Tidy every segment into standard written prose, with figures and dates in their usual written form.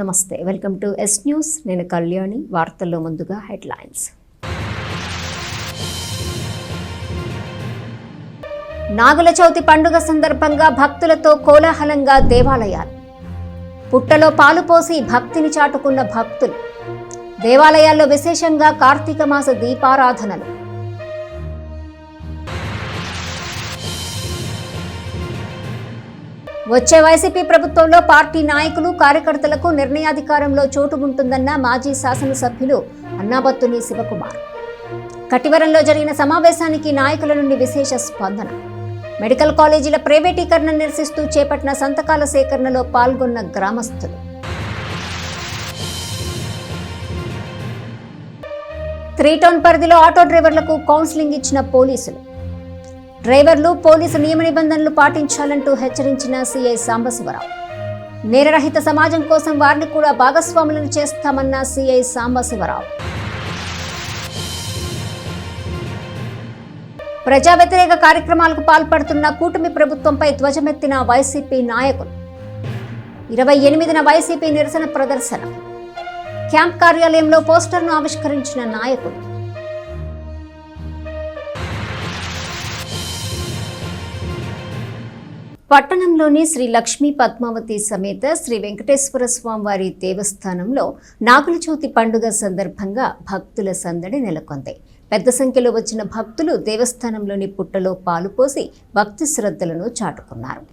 నమస్తే, welcome to yes news. నేను కళ్యాణి. వార్తల్లో ముందుగా హెడ్లైన్స్. నాగుల చవితి పండుగ సందర్భంగా భక్తులతో కోలాహలంగా దేవాలయాలు. పుట్టలో పాలు పోసి భక్తిని చాటుకున్న భక్తులు. దేవాలయాల్లో విశేషంగా కార్తీక మాస దీపారాధనలు. వచ్చే వైసీపీ ప్రభుత్వంలో పార్టీ నాయకులు కార్యకర్తలకు నిర్ణయాధికారంలో చోటు ఉంటుందన్న మాజీ శాసనసభ్యులు అన్నాబత్తుని శివకుమార్. కటివరంలో జరిగిన సమావేశానికి నాయకుల నుండి విశేష స్పందన. మెడికల్ కాలేజీల ప్రైవేటీకరణ నిరసిస్తూ చేపట్టిన సంతకాల సేకరణలో పాల్గొన్న గ్రామస్తులు. 3 టౌన్ పరిధిలో ఆటో డ్రైవర్లకు కౌన్సిలింగ్ ఇచ్చిన పోలీసులు. డ్రైవర్లు పోలీసు నియమ నిబంధనలు పాటించాలంటూ హెచ్చరించిన సిఐ సాంబశివరావు. నేరరహిత సమాజం కోసం వారిని కూడా భాగస్వాములను చేస్తామన్న సిఐ సాంబశివరావు. ప్రజా వ్యతిరేక కార్యక్రమాలకు పాల్పడుతున్న కూటమి ప్రభుత్వంపై ధ్వజమెత్తిన వైసీపీ నాయకులు. 28న వైసీపీ నిరసన ప్రదర్శన. క్యాంప్ కార్యాలయంలో పోస్టర్ను ఆవిష్కరించిన నాయకులు. పట్టణంలోని శ్రీ లక్ష్మీ పద్మావతి సమేత శ్రీ వెంకటేశ్వర స్వామివారి దేవస్థానంలో నాగుల చవితి పండుగ సందర్భంగా భక్తుల సందడి నెలకొంది. పెద్ద సంఖ్యలో వచ్చిన భక్తులు దేవస్థానంలోని పుట్టలో పాలు పోసి భక్తి శ్రద్ధలను చాటుకున్నారు.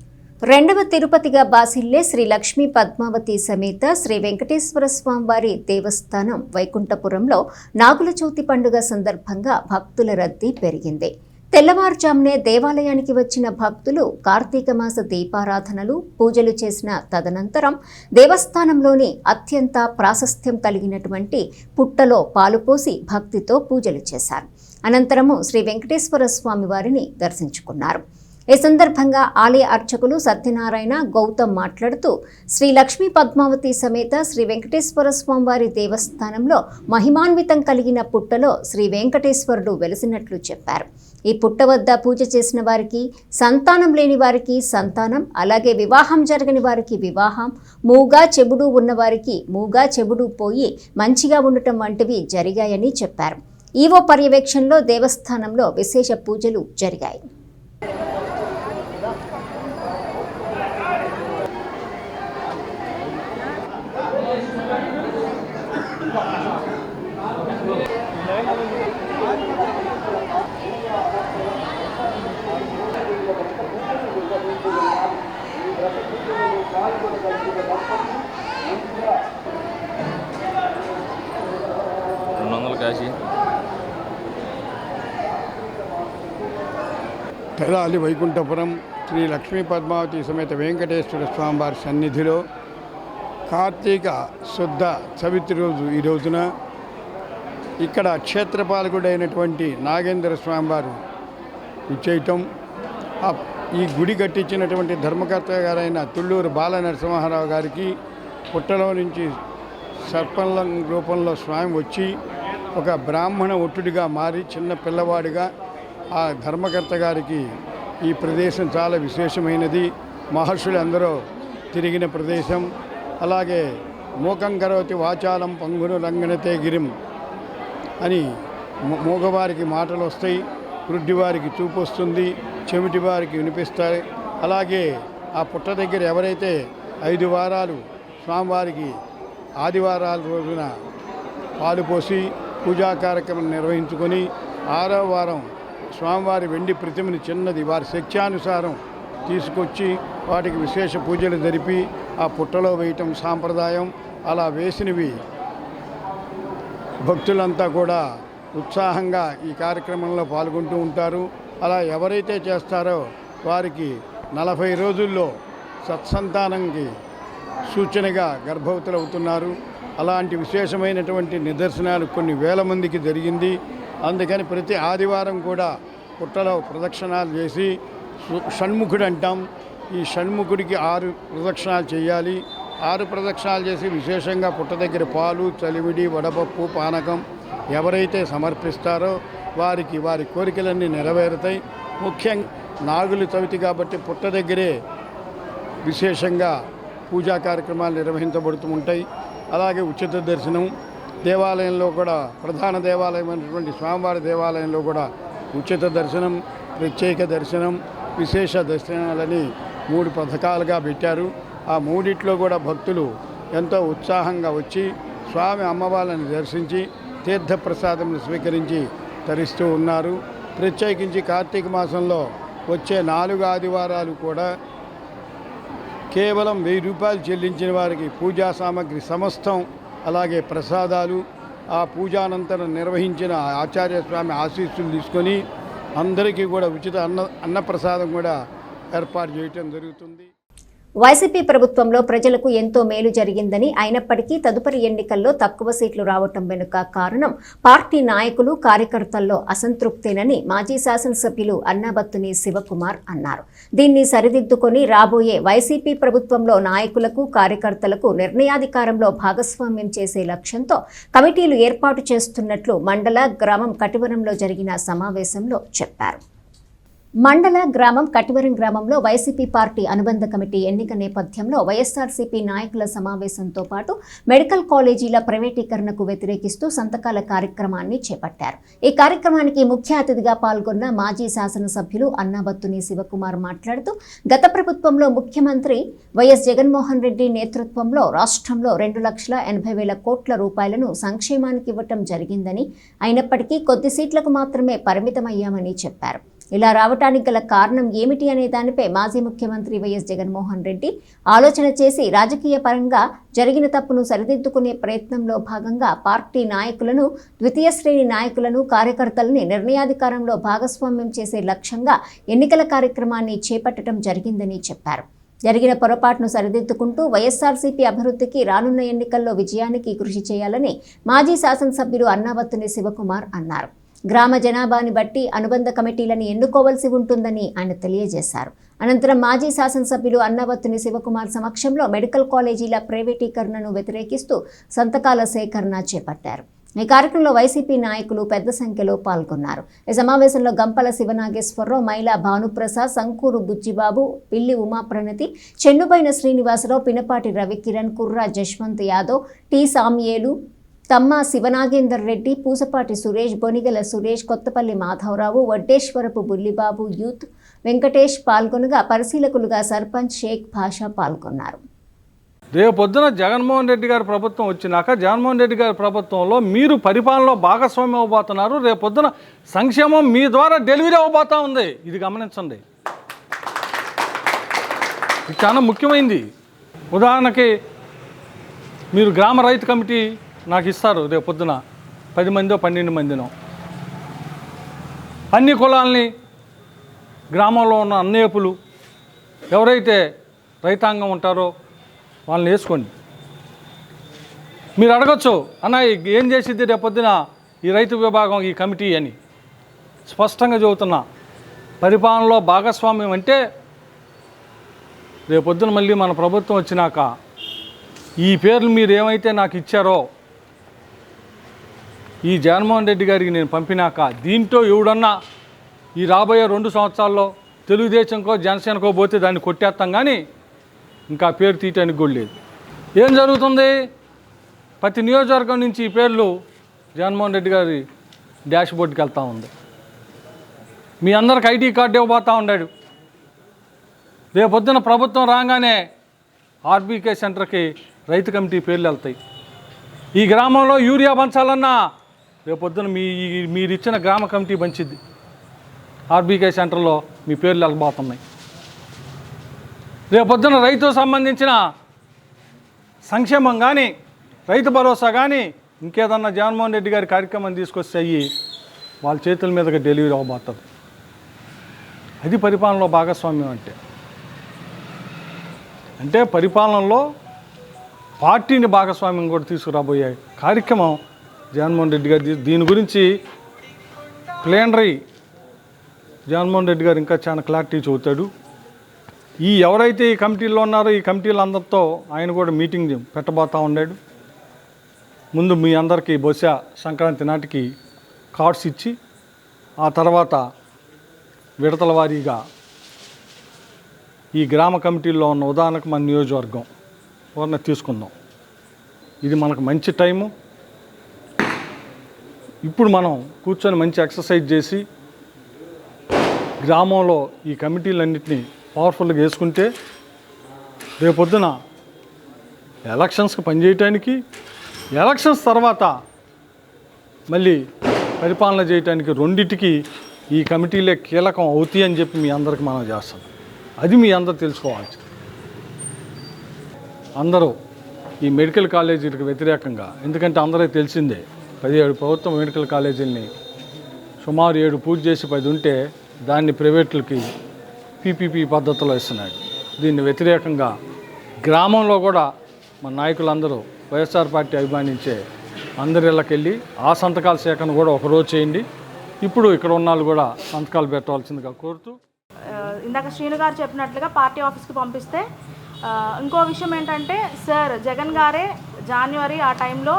రెండవ తిరుపతిగా బాసిల్లే శ్రీ లక్ష్మీ పద్మావతి సమేత శ్రీ వెంకటేశ్వర స్వామివారి దేవస్థానం వైకుంఠపురంలో నాగుల చవితి పండుగ సందర్భంగా భక్తుల రద్దీ పెరిగింది. తెల్లవారుజామునే దేవాలయానికి వచ్చిన భక్తులు కార్తీక మాస దీపారాధనలు, పూజలు చేసిన తదనంతరం దేవస్థానంలోని అత్యంత ప్రాశస్త్యం కలిగినటువంటి పుట్టలో పాలుపోసి భక్తితో పూజలు చేశారు. అనంతరము శ్రీ వెంకటేశ్వర స్వామి వారిని దర్శించుకున్నారు. ఈ సందర్భంగా ఆలయ అర్చకులు సత్యనారాయణ గౌతమ్ మాట్లాడుతూ శ్రీ లక్ష్మీ పద్మావతి సమేత శ్రీ వెంకటేశ్వర స్వామివారి దేవస్థానంలో మహిమాన్వితం కలిగిన పుట్టలో శ్రీ వెంకటేశ్వరుడు వెలిసినట్లు చెప్పారు. ఈ పుట్ట వద్ద పూజ చేసిన వారికి సంతానం లేని వారికి సంతానం, అలాగే వివాహం జరగని వారికి వివాహం, మూగా చెబుడు ఉన్నవారికి మూగా చెబుడు పోయి మంచిగా ఉండటం వంటివి జరిగాయని చెప్పారు. ఈవో పర్యవేక్షణలో దేవస్థానంలో విశేష పూజలు జరిగాయి. తెరాలి వైకుంఠపురం శ్రీ లక్ష్మీ పద్మావతి సమేత వెంకటేశ్వర స్వామివారి సన్నిధిలో కార్తీక శుద్ధ చవితి రోజు ఈ రోజున ఇక్కడ క్షేత్రపాలకుడైనటువంటి నాగేంద్ర స్వామివారు విచ్చేయటం, ఈ గుడి కట్టించినటువంటి ధర్మకర్త గారైన తుళ్ళూరు బాల నరసింహారావు గారికి పుట్టలో నుంచి సర్పంల రూపంలో స్వామి వచ్చి ఒక బ్రాహ్మణ ఒట్టుడిగా మారి చిన్న పిల్లవాడిగా ఆ ధర్మకర్త గారికి ఈ ప్రదేశం చాలా విశేషమైనది. మహర్షులు అందరూ తిరిగిన ప్రదేశం. అలాగే మూకం కరోతి వాచాలం పంగును రంగనతే గిరిం అని మూగవారికి మాటలు వస్తాయి, వృద్ధివారికి చూపు వస్తుంది, చెమిటి వారికి వినిపిస్తాయి. అలాగే ఆ పుట్ట దగ్గర ఎవరైతే 5 వారాలు స్వామివారికి ఆదివారాల రోజున పాలు పోసి పూజా కార్యక్రమం నిర్వహించుకొని 6వ వారం స్వామివారి వెండి ప్రతిమని చిన్నది వారి శక్త్యానుసారం తీసుకొచ్చి వాటికి విశేష పూజలు జరిపి ఆ పుట్టలో వేయటం సాంప్రదాయం. అలా వేసినవి భక్తులంతా కూడా ఉత్సాహంగా ఈ కార్యక్రమంలో పాల్గొంటూ ఉంటారు. అలా ఎవరైతే చేస్తారో వారికి 40 రోజుల్లో సత్సంతానంకి సూచనగా గర్భవతులు అవుతున్నారు. అలాంటి విశేషమైనటువంటి నిదర్శనాలు కొన్ని వేల మందికి జరిగింది. అందుకని ప్రతి ఆదివారం కూడా పుట్టలో ప్రదక్షిణాలు చేసి షణ్ముఖుడు అంటాం, ఈ షణ్ముఖుడికి 6 ప్రదక్షిణాలు చేయాలి. 6 ప్రదక్షిణాలు చేసి విశేషంగా పుట్ట దగ్గర పాలు, చలివిడి, వడపప్పు, పానకం ఎవరైతే సమర్పిస్తారో వారికి వారి కోరికలన్నీ నెరవేరుతాయి. ముఖ్యంగా నాగుల చవితి కాబట్టి పుట్ట దగ్గరే విశేషంగా పూజా కార్యక్రమాలు నిర్వహించబడుతూ ఉంటాయి. అలాగే ఉచిత దర్శనం దేవాలయంలో కూడా, ప్రధాన దేవాలయమైనటువంటి స్వామివారి దేవాలయంలో కూడా ఉచిత దర్శనం, ప్రత్యేక దర్శనం, విశేష దర్శనాలని 3 పథకాలుగా పెట్టారు. ఆ మూడిట్లో కూడా భక్తులు ఎంతో ఉత్సాహంగా వచ్చి స్వామి అమ్మవారిని దర్శించి తీర్థప్రసాదం స్వీకరించి తరిస్తూ ఉన్నారు. ప్రత్యేకించి కార్తీక మాసంలో వచ్చే 4 ఆదివారాలు కూడా కేవలం 1000 రూపాయలు చెల్లించిన వారికి పూజా సామాగ్రి సమస్తం, అలాగే ప్రసాదాలు, ఆ పూజానంతరం నిర్వహించిన ఆచార్య స్వామి ఆశీస్సులు తీసుకొని అందరికీ కూడా ఉచిత అన్నప్రసాదం కూడా ఏర్పాటు చేయటం జరుగుతుంది. వైసీపీ ప్రభుత్వంలో ప్రజలకు ఎంతో మేలు జరిగిందని, అయినప్పటికీ తదుపరి ఎన్నికల్లో తక్కువ సీట్లు రావటం వెనుక కారణం పార్టీ నాయకులు, కార్యకర్తల్లో అసంతృప్తేనని మాజీ శాసనసభ్యులు అన్నాబత్తుని శివకుమార్ అన్నారు. దీన్ని సరిదిద్దుకొని రాబోయే వైసీపీ ప్రభుత్వంలో నాయకులకు, కార్యకర్తలకు నిర్ణయాధికారంలో భాగస్వామ్యం చేసే లక్ష్యంతో కమిటీలు ఏర్పాటు చేస్తున్నట్లు మండల, గ్రామం కటివరంలో జరిగిన సమావేశంలో చెప్పారు. మండల, గ్రామం కటివరం గ్రామంలో వైసీపీ పార్టీ అనుబంధ కమిటీ ఎన్నిక నేపథ్యంలో వైఎస్ఆర్సీపీ నాయకుల సమావేశంతో పాటు మెడికల్ కాలేజీల ప్రైవేటీకరణకు వ్యతిరేకిస్తూ సంతకాల కార్యక్రమాన్ని చేపట్టారు. ఈ కార్యక్రమానికి ముఖ్య అతిథిగా పాల్గొన్న మాజీ శాసనసభ్యులు అన్నాబత్తుని శివకుమార్ మాట్లాడుతూ, గత ప్రభుత్వంలో ముఖ్యమంత్రి వైఎస్ జగన్మోహన్ రెడ్డి నేతృత్వంలో రాష్ట్రంలో 2,80,000 కోట్ల రూపాయలను సంక్షేమానికి ఇవ్వటం జరిగిందని, అయినప్పటికీ కొద్ది సీట్లకు మాత్రమే పరిమితమయ్యామని చెప్పారు. ఇలా రావటానికి గల కారణం ఏమిటి అనే దానిపై మాజీ ముఖ్యమంత్రి వైఎస్ జగన్మోహన్ రెడ్డి ఆలోచన చేసి రాజకీయ పరంగా జరిగిన తప్పును సరిదిద్దుకునే ప్రయత్నంలో భాగంగా పార్టీ నాయకులను, ద్వితీయ శ్రేణి నాయకులను, కార్యకర్తలని నిర్ణయాధికారంలో భాగస్వామ్యం చేసే లక్ష్యంగా ఎన్నికల కార్యక్రమాన్ని చేపట్టడం జరిగిందని చెప్పారు. జరిగిన పొరపాటును సరిదిద్దుకుంటూ వైఎస్ఆర్సీపీ అభివృద్ధికి, రానున్న ఎన్నికల్లో విజయానికి కృషి చేయాలని మాజీ శాసనసభ్యులు అన్నాబత్తుని శివకుమార్ అన్నారు. గ్రామ జనాభాని బట్టి అనుబంధ కమిటీలను ఎన్నుకోవాల్సి ఉంటుందని ఆయన తెలియజేశారు. అనంతరం మాజీ శాసనసభ్యులు అన్నాబత్తుని శివకుమార్ సమక్షంలో మెడికల్ కాలేజీల ప్రైవేటీకరణను వ్యతిరేకిస్తూ సంతకాల సేకరణ చేపట్టారు. ఈ కార్యక్రమంలో వైసీపీ నాయకులు పెద్ద సంఖ్యలో పాల్గొన్నారు. ఈ సమావేశంలో గంపల శివనాగేశ్వరరావు, మైలా భానుప్రసాద్, సంకూరు బుజ్జిబాబు, పిల్లి ఉమాప్రణతి, చెన్నుబైన శ్రీనివాసరావు, పినపాటి రవికిరణ్, కుర్రా జశ్వంత్ యాదవ్, టి సామ్యేలు, తమ్మ శివనాగేందర్ రెడ్డి, పూసపాటి సురేష్, బొనిగల సురేష్, కొత్తపల్లి మాధవరావు, వడ్డేశ్వరపు బుల్లిబాబు, యూత్ వెంకటేష్ పాల్గొనగా పరిశీలకులుగా సర్పంచ్ షేక్ భాషా పాల్గొన్నారు. రేపొద్దున జగన్మోహన్ రెడ్డి గారి ప్రభుత్వం వచ్చినాక, జగన్మోహన్ రెడ్డి గారి ప్రభుత్వంలో మీరు పరిపాలనలో భాగస్వామ్యం అవ్వబోతున్నారు. రేపొద్దున సంక్షేమం మీ ద్వారా డెలివరీ అవ్వబోతా ఉంది. ఇది గమనించండి, ఇది చాలా ముఖ్యమైనది. ఉదాహరణకి మీరు గ్రామ రైతు కమిటీ నాకు ఇస్తారు. రేపు పొద్దున 10 మందో 12 మందినో అన్ని కులాలని, గ్రామంలో ఉన్న అన్నేపులు ఎవరైతే రైతాంగం ఉంటారో వాళ్ళని వేసుకోండి. మీరు అడగచ్చు, అన్న ఏం చేసిద్ది రేపు పొద్దున ఈ రైతు విభాగం, ఈ కమిటీ అని. స్పష్టంగా చెబుతున్నా, పరిపాలనలో భాగస్వామ్యం అంటే రేపొద్దున మళ్ళీ మన ప్రభుత్వం వచ్చినాక ఈ పేర్లు మీరు ఏమైతే నాకు ఇచ్చారో ఈ జగన్మోహన్ రెడ్డి గారికి నేను పంపినాక, దీంట్లో ఎవడన్నా ఈ రాబోయే 2 సంవత్సరాల్లో తెలుగుదేశంకో జనసేనకో పోతే దాన్ని కొట్టేస్తాం, కానీ ఇంకా పేరు తీయటానికి కూడా లేదు. ఏం జరుగుతుంది? ప్రతి నియోజకవర్గం నుంచి ఈ పేర్లు జగన్మోహన్ రెడ్డి గారి డాష్ బోర్డుకి వెళ్తూ ఉంది. మీ అందరికి ఐడి కార్డు ఇవ్వబోతూ ఉన్నాడు. రేపొద్దున ప్రభుత్వం రాగానే ఆర్బీకే సెంటర్కి రైతు కమిటీ పేర్లు వెళ్తాయి. ఈ గ్రామంలో యూరియా పంచాలన్నా రేపొద్దున మీరు ఇచ్చిన గ్రామ కమిటీ పంచిద్ది. ఆర్బీకే సెంటర్లో మీ పేర్లు వెళ్ళబోతున్నాయి. రేపొద్దున రైతుకు సంబంధించిన సంక్షేమం కానీ, రైతు భరోసా కానీ, ఇంకేదన్నా జగన్మోహన్ రెడ్డి గారి కార్యక్రమం తీసుకొస్తే అయ్యి వాళ్ళ చేతుల మీదుగా డెలివరీ అవ్వబోతుంది. అది పరిపాలనలో భాగస్వామ్యం అంటే పరిపాలనలో పార్టీని భాగస్వామ్యం కూడా తీసుకురాబోయే కార్యక్రమం జగన్మోహన్ రెడ్డి గారు. దీని గురించి ప్లేనరీ జగన్మోహన్ రెడ్డి గారు ఇంకా చాలా క్లారిటీ చెబుతాడు. ఎవరైతే ఈ కమిటీల్లో ఉన్నారో ఈ కమిటీలందరితో ఆయన కూడా మీటింగ్ పెట్టబోతూ ఉన్నాడు. ముందు మీ అందరికీ బహుశా సంక్రాంతి నాటికి కార్డ్స్ ఇచ్చి, ఆ తర్వాత విడతల వారీగా ఈ గ్రామ కమిటీల్లో ఉన్న, ఉదాహరణకు మన నియోజకవర్గం ఎవరిని తీసుకుందాం. ఇది మనకు మంచి టైము. ఇప్పుడు మనం కూర్చొని మంచి ఎక్సర్సైజ్ చేసి గ్రామంలో ఈ కమిటీలన్నింటినీ పవర్ఫుల్గా వేసుకుంటే రేపొద్దున ఎలక్షన్స్కి పనిచేయటానికి, ఎలక్షన్స్ తర్వాత మళ్ళీ పరిపాలన చేయడానికి రెండింటికి ఈ కమిటీలే కీలకం అవుతాయి అని చెప్పి మీ అందరికి మనం చేస్తాం. అది మీ అందరు తెలుసుకోవాలి. అందరూ ఈ మెడికల్ కాలేజీలకు వ్యతిరేకంగా, ఎందుకంటే అందరికీ తెలిసిందే 17 ప్రభుత్వ మెడికల్ కాలేజీలని సుమారు 7 పూజ చేసి 10 ఉంటే దాన్ని ప్రైవేట్లకి పీపీపీ పద్ధతిలో ఇస్తున్నాడు. దీన్ని వ్యతిరేకంగా గ్రామంలో కూడా మన నాయకులందరూ వైఎస్ఆర్ పార్టీ అభిమానించే అందరి ఇళ్ళకెళ్ళి ఆ సంతకాల సేకరణ కూడా ఒకరోజు చేయండి. ఇప్పుడు ఇక్కడ ఉన్న వాళ్ళు కూడా సంతకాలు పెట్టవలసిందిగా కోరుతూ, ఇందాక శ్రీను గారు చెప్పినట్లుగా పార్టీ ఆఫీస్కి పంపిస్తే, ఇంకో విషయం ఏంటంటే సార్ జగన్ గారే జనవరి ఆ టైంలో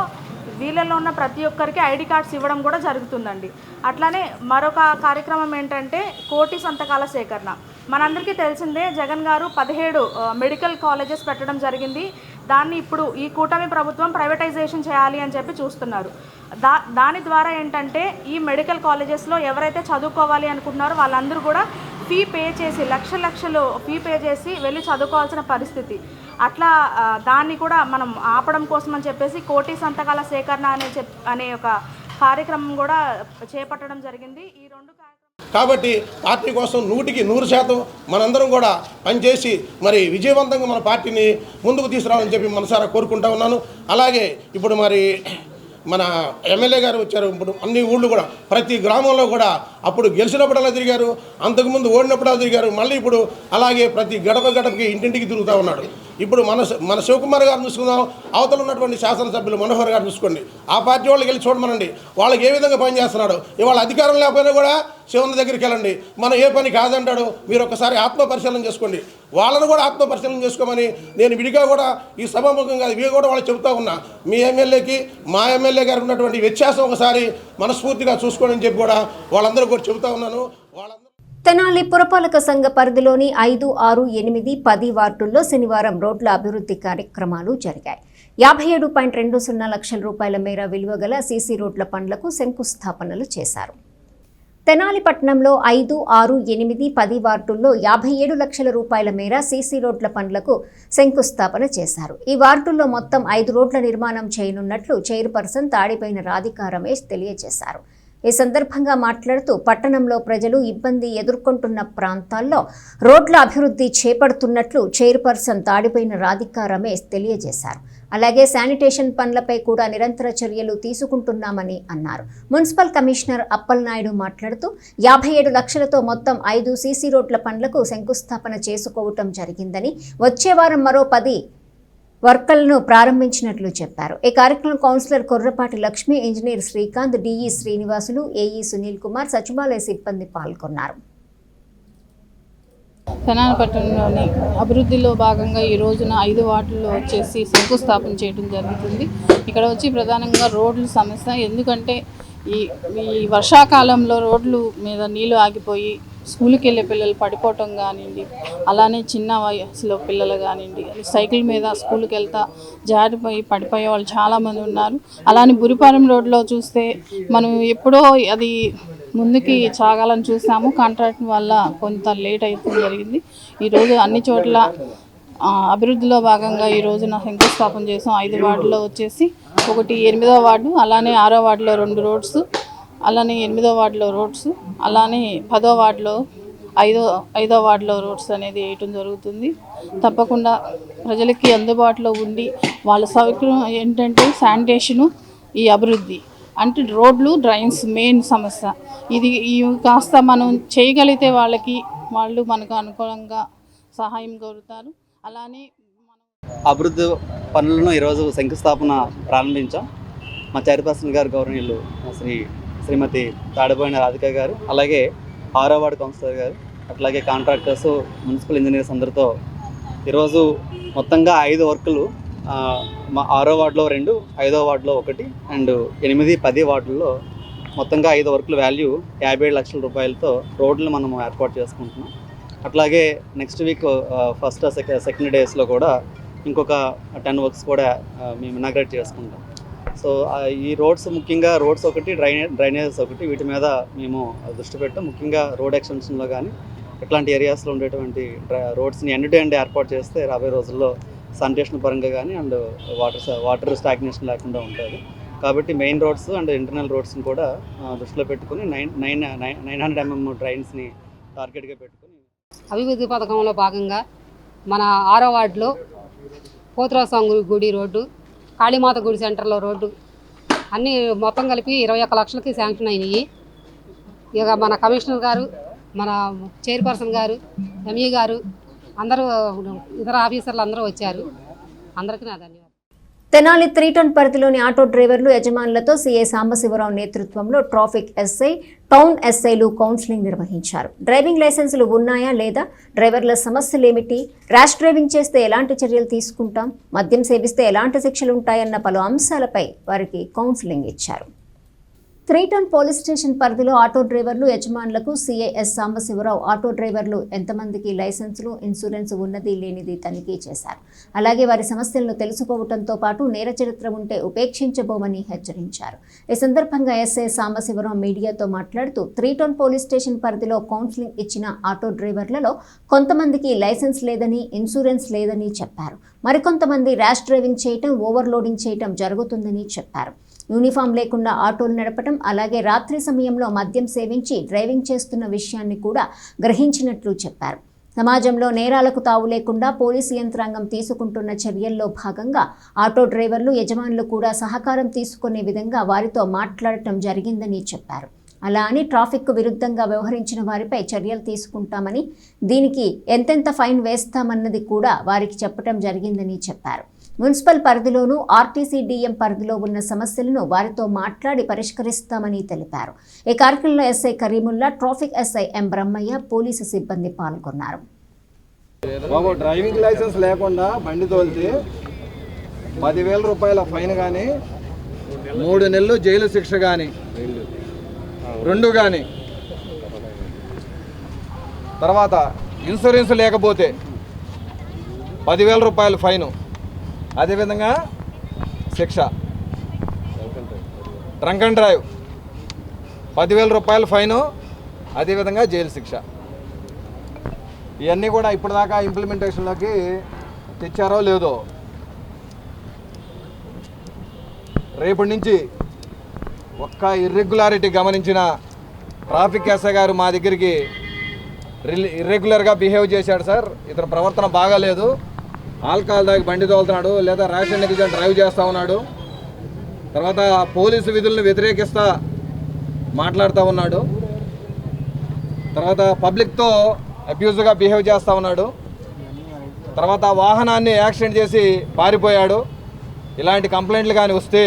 వీళ్ళల్లో ఉన్న ప్రతి ఒక్కరికి ఐడి కార్డ్స్ ఇవ్వడం కూడా జరుగుతుందండి. అట్లానే మరొక కార్యక్రమం ఏంటంటే కోటి సంతకాల సేకరణ. మనందరికీ తెలిసిందే జగన్ గారు 17 మెడికల్ కాలేజెస్ పెట్టడం జరిగింది. దాన్ని ఇప్పుడు ఈ కూటమి ప్రభుత్వం ప్రైవేటైజేషన్ చేయాలి అని చెప్పి చూస్తున్నారు. దాని ద్వారా ఏంటంటే ఈ మెడికల్ కాలేజెస్లో ఎవరైతే చదువుకోవాలి అనుకుంటున్నారో వాళ్ళందరూ కూడా ఫీ పే చేసి లక్షలు ఫీ పే చేసి వెళ్ళి చదువుకోవాల్సిన పరిస్థితి. అట్లా దాన్ని కూడా మనం ఆపడం కోసం అని చెప్పేసి కోటి సంతకాల సేకరణ అనే ఒక కార్యక్రమం కూడా చేపట్టడం జరిగింది. ఈ 2 కాబట్టి పార్టీ కోసం 100% మనందరం కూడా పనిచేసి మరి విజయవంతంగా మన పార్టీని ముందుకు తీసుకురావాలని చెప్పి మనసారా కోరుకుంటా ఉన్నాను. అలాగే ఇప్పుడు మరి మన ఎమ్మెల్యే గారు వచ్చారు. ఇప్పుడు అన్ని ఊళ్ళు కూడా ప్రతి గ్రామంలో కూడా అప్పుడు గెలిచినప్పుడల్లా తిరిగారు, అంతకుముందు ఓడినప్పుడల్లా తిరిగారు, మళ్ళీ ఇప్పుడు అలాగే ప్రతి గడపకి ఇంటింటికి తిరుగుతూ ఉన్నాడు. ఇప్పుడు మన శివకుమార్ గారు చూసుకుందాం, అవతల ఉన్నటువంటి శాసనసభ్యులు మనోహర్ గారు చూసుకోండి. ఆ పార్టీ వాళ్ళకి వెళ్ళి చూడమనండి వాళ్ళకి ఏ విధంగా పని చేస్తున్నాడు. ఇవాళ అధికారం లేకపోయినా కూడా శివన్న దగ్గరికి వెళ్ళండి, మనం ఏ పని కాదంటాడు. మీరు ఒకసారి ఆత్మపరిశీలన చేసుకోండి, వాళ్ళను కూడా ఆత్మపరిశీలన చేసుకోమని నేను విడిగా కూడా ఈ సభాముఖంగా ఇవి కూడా వాళ్ళకి చెబుతూ ఉన్నా. మీ ఎమ్మెల్యేకి మా ఎమ్మెల్యే గారికి ఉన్నటువంటి వ్యత్యాసం ఒకసారి మనస్ఫూర్తిగా చూసుకోండి అని చెప్పి కూడా వాళ్ళందరూ కూడా చెబుతూ ఉన్నాను. తెనాలి పురపాలక సంఘ పరిధిలోని 5, 6, 8, 10 వార్డుల్లో శనివారం రోడ్ల అభివృద్ధి కార్యక్రమాలు జరిగాయి. 57.20 లక్షల రూపాయల మేర విలువ గల సీసీ రోడ్ల పనులకు శంకుస్థాపనలు చేశారు. తెనాలి పట్టణంలో 5, 6, 8, 10 వార్డుల్లో 57 లక్షల రూపాయల మేర సీసీ రోడ్ల పనులకు శంకుస్థాపన చేశారు. ఈ వార్డుల్లో మొత్తం 5 రోడ్ల నిర్మాణం చేయనున్నట్లు చైర్పర్సన్ తాడిపైన రాధికా రమేష్ తెలియజేశారు. ఈ సందర్భంగా మాట్లాడుతూ పట్టణంలో ప్రజలు ఇబ్బంది ఎదుర్కొంటున్న ప్రాంతాల్లో రోడ్ల అభివృద్ధి చేపడుతున్నట్లు చైర్పర్సన్ తాడిపైన రాధికా రమేష్ తెలియజేశారు. అలాగే శానిటేషన్ పనులపై కూడా నిరంతర చర్యలు తీసుకుంటున్నామని అన్నారు. మున్సిపల్ కమిషనర్ అప్పలనాయుడు మాట్లాడుతూ 57 లక్షలతో మొత్తం 5 సీసీ రోడ్ల పనులకు శంకుస్థాపన చేసుకోవటం జరిగిందని, వచ్చే వారం మరో 10 వర్కలను ప్రారంభించినట్లు చెప్పారు. ఈ కార్యక్రమం councillor Korrapati Lakshmi, engineer Srikanth, DE Srinivasulu, AE Sunil Kumar, సచివాలయ సిబ్బంది పాల్గొన్నారు. తెనాలి పట్టణంలోని అభివృద్ధిలో భాగంగా ఈ రోజున 5 వార్డుల్లో వచ్చేసి శంకుస్థాపన చేయడం జరుగుతుంది. ఇక్కడ వచ్చి ప్రధానంగా రోడ్ల సమస్య. ఎందుకంటే ఈ వర్షాకాలంలో రోడ్లు మీద నీళ్లు ఆగిపోయి స్కూల్కి వెళ్ళే పిల్లలు పడిపోవటం కానివ్వండి, అలానే చిన్న వయసులో పిల్లలు కానివ్వండి, సైకిల్ మీద స్కూల్కి వెళ్తా జారిపోయి పడిపోయే వాళ్ళు చాలామంది ఉన్నారు. అలానే బురిపాలెం రోడ్లో చూస్తే మనం ఎప్పుడో అది ముందుకి సాగాలని చూసాము, కాంట్రాక్ట్ వల్ల కొంత లేట్ అవుతుంది జరిగింది. ఈరోజు అన్ని చోట్ల అభివృద్ధిలో భాగంగా ఈ రోజున శంకుస్థాపన చేసాం. 5 వార్డులో వచ్చేసి ఒకటి 8వ వార్డు, అలానే 6వ వార్డులో 2 రోడ్స్, అలానే 8వ వార్డులో రోడ్స్, అలానే 10వ వార్డులో 5వ వార్డులో రోడ్స్ అనేది వేయటం జరుగుతుంది. తప్పకుండా ప్రజలకి అందుబాటులో ఉండి వాళ్ళ సౌకర్యం ఏంటంటే శానిటేషను, ఈ అభివృద్ధి అంటే రోడ్లు, డ్రైన్స్ మెయిన్ సమస్య. ఇది కాస్త మనం చేయగలిగితే వాళ్ళు మనకు అనుకూలంగా సహాయం కోరుతారు. అలానే అభివృద్ధి పనులను ఈరోజు శంకుస్థాపన ప్రారంభించాం. మా చైర్పర్సన్ గారు గౌరవనీయులు శ్రీమతి తాడిపోయిన రాధిక గారు, అలాగే 6వ వార్డు కౌన్సిలర్ గారు, అట్లాగే కాంట్రాక్టర్స్, మున్సిపల్ ఇంజనీర్స్ అందరితో ఈరోజు మొత్తంగా 5 వర్కులు, మా 6వ వార్డులో 2, 5వ వార్డులో 1 అండ్ 8, 10 వార్డుల్లో మొత్తంగా 5 వర్కుల వాల్యూ 57 లక్షల రూపాయలతో రోడ్లు మనం ఏర్పాటు చేసుకుంటున్నాం. అట్లాగే నెక్స్ట్ వీక్ ఫస్ట్ సెకండ్ డేస్లో కూడా ఇంకొక 10 వర్క్స్ కూడా మేము ఇనాగ్రేట్ చేసుకుంటాం. సో ఈ రోడ్స్ ముఖ్యంగా రోడ్స్ ఒకటి, డ్రైనేజెస్ ఒకటి, వీటి మీద మేము దృష్టి పెట్టాం. ముఖ్యంగా రోడ్ ఎక్స్టెన్షన్లో కానీ ఇట్లాంటి ఏరియాస్లో ఉండేటువంటి రోడ్స్ని ఎండ్ టు ఎండ్ ఏర్పాటు చేస్తే రాబోయే రోజుల్లో శానిటేషన్ పరంగా కానీ అండ్ వాటర్ స్టాగ్నేషన్ లేకుండా ఉంటుంది. కాబట్టి మెయిన్ రోడ్స్ అండ్ ఇంటర్నల్ రోడ్స్ని కూడా దృష్టిలో పెట్టుకుని 900 mm డ్రైన్స్ని టార్గెట్గా పెట్టుకుని అభివృద్ధి పథకంలో భాగంగా మన 6వ వార్డులో పోతురాస్వామి గుడి రోడ్డు, కాళీమాత గుడి సెంటర్లో రోడ్డు అన్నీ మొత్తం కలిపి 21 లక్షలకి శాంక్షన్ అయినాయి. ఇక మన కమిషనర్ గారు, మన చైర్పర్సన్ గారు, ఎంఈ గారు అందరూ, ఇతర ఆఫీసర్లు అందరూ వచ్చారు. అందరికీ నా ధన్యవాదాలు. తెనాలి 3 టౌన్ పరిధిలోని ఆటో డ్రైవర్లు యజమానులతో సీఐ సాంబశివరావు నేతృత్వంలో ట్రాఫిక్ ఎస్ఐ, టౌన్ ఎస్ఐలు కౌన్సిలింగ్ నిర్వహించారు. డ్రైవింగ్ లైసెన్సులు ఉన్నాయా లేదా, డ్రైవర్ల సమస్యలేమిటి, ర్యాష్ డ్రైవింగ్ చేస్తే ఎలాంటి చర్యలు తీసుకుంటాం, మద్యం సేవిస్తే ఎలాంటి శిక్షలు ఉంటాయన్న పలు అంశాలపై వారికి కౌన్సిలింగ్ ఇచ్చారు. 3 టౌన్ పోలీస్ స్టేషన్ పరిధిలో ఆటో డ్రైవర్లు యజమానులకు సిఐఎస్ సాంబశివరావు ఆటో డ్రైవర్లు ఎంతమందికి లైసెన్సులు, ఇన్సూరెన్స్ ఉన్నది లేనిది తనిఖీ చేశారు. అలాగే వారి సమస్యలను తెలుసుకోవడంతో పాటు నేర చరిత్ర ఉంటే ఉపేక్షించబోమని హెచ్చరించారు. ఈ సందర్భంగా ఎస్ఐ సాంబశివరావు మీడియాతో మాట్లాడుతూ 3 టౌన్ పోలీస్ స్టేషన్ పరిధిలో కౌన్సిలింగ్ ఇచ్చిన ఆటో డ్రైవర్లలో కొంతమందికి లైసెన్స్ లేదని, ఇన్సూరెన్స్ లేదని చెప్పారు. మరికొంతమంది ర్యాష్ డ్రైవింగ్ చేయటం, ఓవర్లోడింగ్ చేయటం జరుగుతుందని చెప్పారు. యూనిఫామ్ లేకుండా ఆటోలు నడపడం, అలాగే రాత్రి సమయంలో మద్యం సేవించి డ్రైవింగ్ చేస్తున్న విషయాన్ని కూడా గ్రహించినట్లు చెప్పారు. సమాజంలో నేరాలకు తావు లేకుండా పోలీసు యంత్రాంగం తీసుకుంటున్న చర్యల్లో భాగంగా ఆటో డ్రైవర్లు, యజమానులు కూడా సహకారం తీసుకునే విధంగా వారితో మాట్లాడటం జరిగిందని చెప్పారు. అలా అని ట్రాఫిక్కు విరుద్ధంగా వ్యవహరించిన వారిపై చర్యలు తీసుకుంటామని, దీనికి ఎంతెంత ఫైన్ వేస్తామన్నది కూడా వారికి చెప్పడం జరిగిందని చెప్పారు. మున్సిపల్ పరిధిలోనూ ఆర్టీసీ డిఎం పరిధిలో ఉన్న సమస్యలను వారితో మాట్లాడి పరిష్కరిస్తామని తెలిపారు. ఈ కార్యక్రమంలో SI Karimulla, traffic SI M Brahmayya, police సిబ్బంది పాల్గొన్నారు. డ్రైవింగ్ లైసెన్స్ లేకుండా బండి తోలితే 10,000 రూపాయల ఫైన్ కానీ, 3 నెలలు జైలు శిక్ష కానీ, 2 కానీ, తర్వాత ఇన్సూరెన్స్ లేకపోతే 10,000 రూపాయల ఫైను, అదేవిధంగా శిక్ష. డ్రంక్ అండ్ డ్రైవ్ 10,000 రూపాయల ఫైను, అదేవిధంగా జైలు శిక్ష. ఇవన్నీ కూడా ఇప్పటిదాకా ఇంప్లిమెంటేషన్లోకి తెచ్చారో లేదో, రేపటి నుంచి ఒక్క ఇర్రెగ్యులారిటీ గమనించిన ట్రాఫిక్ ఎస్ఐ గారు మా దగ్గరికి ఇర్రెగ్యులర్గా బిహేవ్ చేశాడు సార్, ఇతని ప్రవర్తన బాగాలేదు, ఆల్కహాల్ తాగి బండి తోలుతున్నాడు, లేదా ర్యాష్ నెగ్లిజెంట్ డ్రైవ్ చేస్తూ ఉన్నాడు, తర్వాత పోలీసు విధులను వ్యతిరేకిస్తా మాట్లాడుతూ ఉన్నాడు, తర్వాత పబ్లిక్తో అబ్యూజ్గా బిహేవ్ చేస్తూ ఉన్నాడు, తర్వాత వాహనాన్ని యాక్సిడెంట్ చేసి పారిపోయాడు. ఇలాంటి కంప్లైంట్లు కానీ వస్తే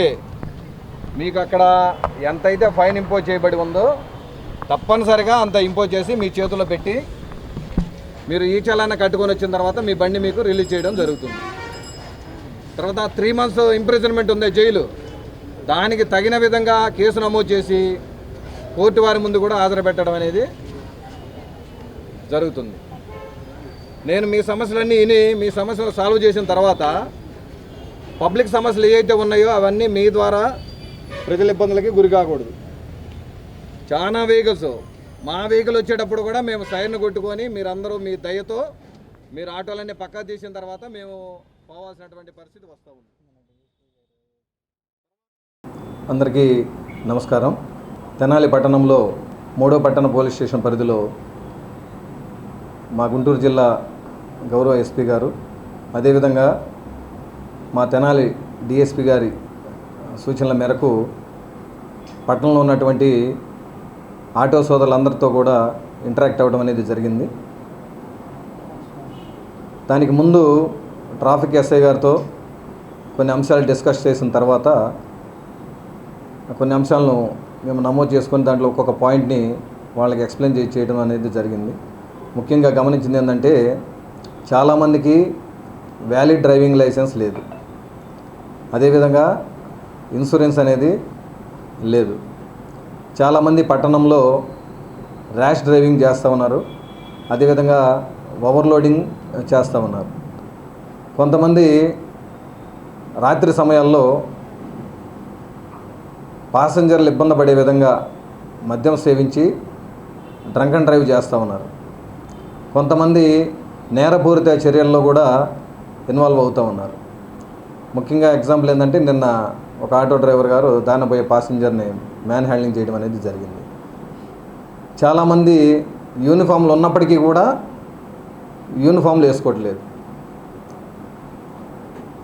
మీకు అక్కడ ఎంతైతే ఫైన్ ఇంపోజ్ చేయబడి ఉందో తప్పనిసరిగా అంత ఇంపోజ్ చేసి మీ చేతిలో పెట్టి మీరు ఈ చలాన్ని కట్టుకొని వచ్చిన తర్వాత మీ బండి మీకు రిలీజ్ చేయడం జరుగుతుంది. తర్వాత 3 months ఇంప్రిజన్మెంట్ ఉంది జైలు, దానికి తగిన విధంగా కేసు నమోదు చేసి కోర్టు వారి ముందు కూడా హాజరుపెట్టడం అనేది జరుగుతుంది. నేను మీ సమస్యలన్నీ విని మీ సమస్యలు సాల్వ్ చేసిన తర్వాత పబ్లిక్ సమస్యలు ఏవైతే ఉన్నాయో అవన్నీ మీ ద్వారా ప్రజల ఇబ్బందులకి గురి కాకూడదు. చాలా వెహికల్స్, మా వెహికల్ వచ్చేటప్పుడు కూడా మేము సైన్ కొట్టుకొని మీరందరూ మీ దయతో మీరు ఆటోలన్నీ పక్కా తీసిన తర్వాత మేము పోవాల్సినటువంటి పరిస్థితి వస్తూ ఉంది. అందరికీ నమస్కారం. తెనాలి పట్టణంలో 3వ పట్టణ పోలీస్ స్టేషన్ పరిధిలో మా గుంటూరు జిల్లా గౌరవ ఎస్పీ గారు, అదేవిధంగా మా తెనాలి డిఎస్పీ గారి సూచనల మేరకు పట్టణంలో ఉన్నటువంటి ఆటో సోదరులందరితో కూడా ఇంటరాక్ట్ అవ్వడం అనేది జరిగింది. దానికి ముందు ట్రాఫిక్ ఎస్ఐ గారితో కొన్ని అంశాలు డిస్కస్ చేసిన తర్వాత కొన్ని అంశాలను మేము నమోదు చేసుకొని దాంట్లో ఒక్కొక్క పాయింట్ని వాళ్ళకి ఎక్స్ప్లెయిన్ చేయడం అనేది జరిగింది. ముఖ్యంగా గమనించింది ఏంటంటే చాలామందికి వ్యాలిడ్ డ్రైవింగ్ లైసెన్స్ లేదు, అదేవిధంగా ఇన్సూరెన్స్ అనేది లేదు. చాలామంది పట్టణంలో ర్యాష్ డ్రైవింగ్ చేస్తూ ఉన్నారు, అదేవిధంగా ఓవర్లోడింగ్ చేస్తూ ఉన్నారు. కొంతమంది రాత్రి సమయాల్లో పాసెంజర్లు ఇబ్బంది పడే విధంగా మద్యం సేవించి డ్రంక్ అండ్ డ్రైవ్ చేస్తూ ఉన్నారు. కొంతమంది నేరపూరిత చర్యల్లో కూడా ఇన్వాల్వ్ అవుతూ ఉన్నారు. ముఖ్యంగా ఎగ్జాంపుల్ ఏంటంటే నిన్న ఒక ఆటో డ్రైవర్ గారు దారిన పోయే పాసెంజర్ని మ్యాన్ హ్యాండ్లింగ్ చేయడం అనేది జరిగింది. చాలామంది యూనిఫామ్లు ఉన్నప్పటికీ కూడా యూనిఫామ్లు వేసుకోవట్లేదు.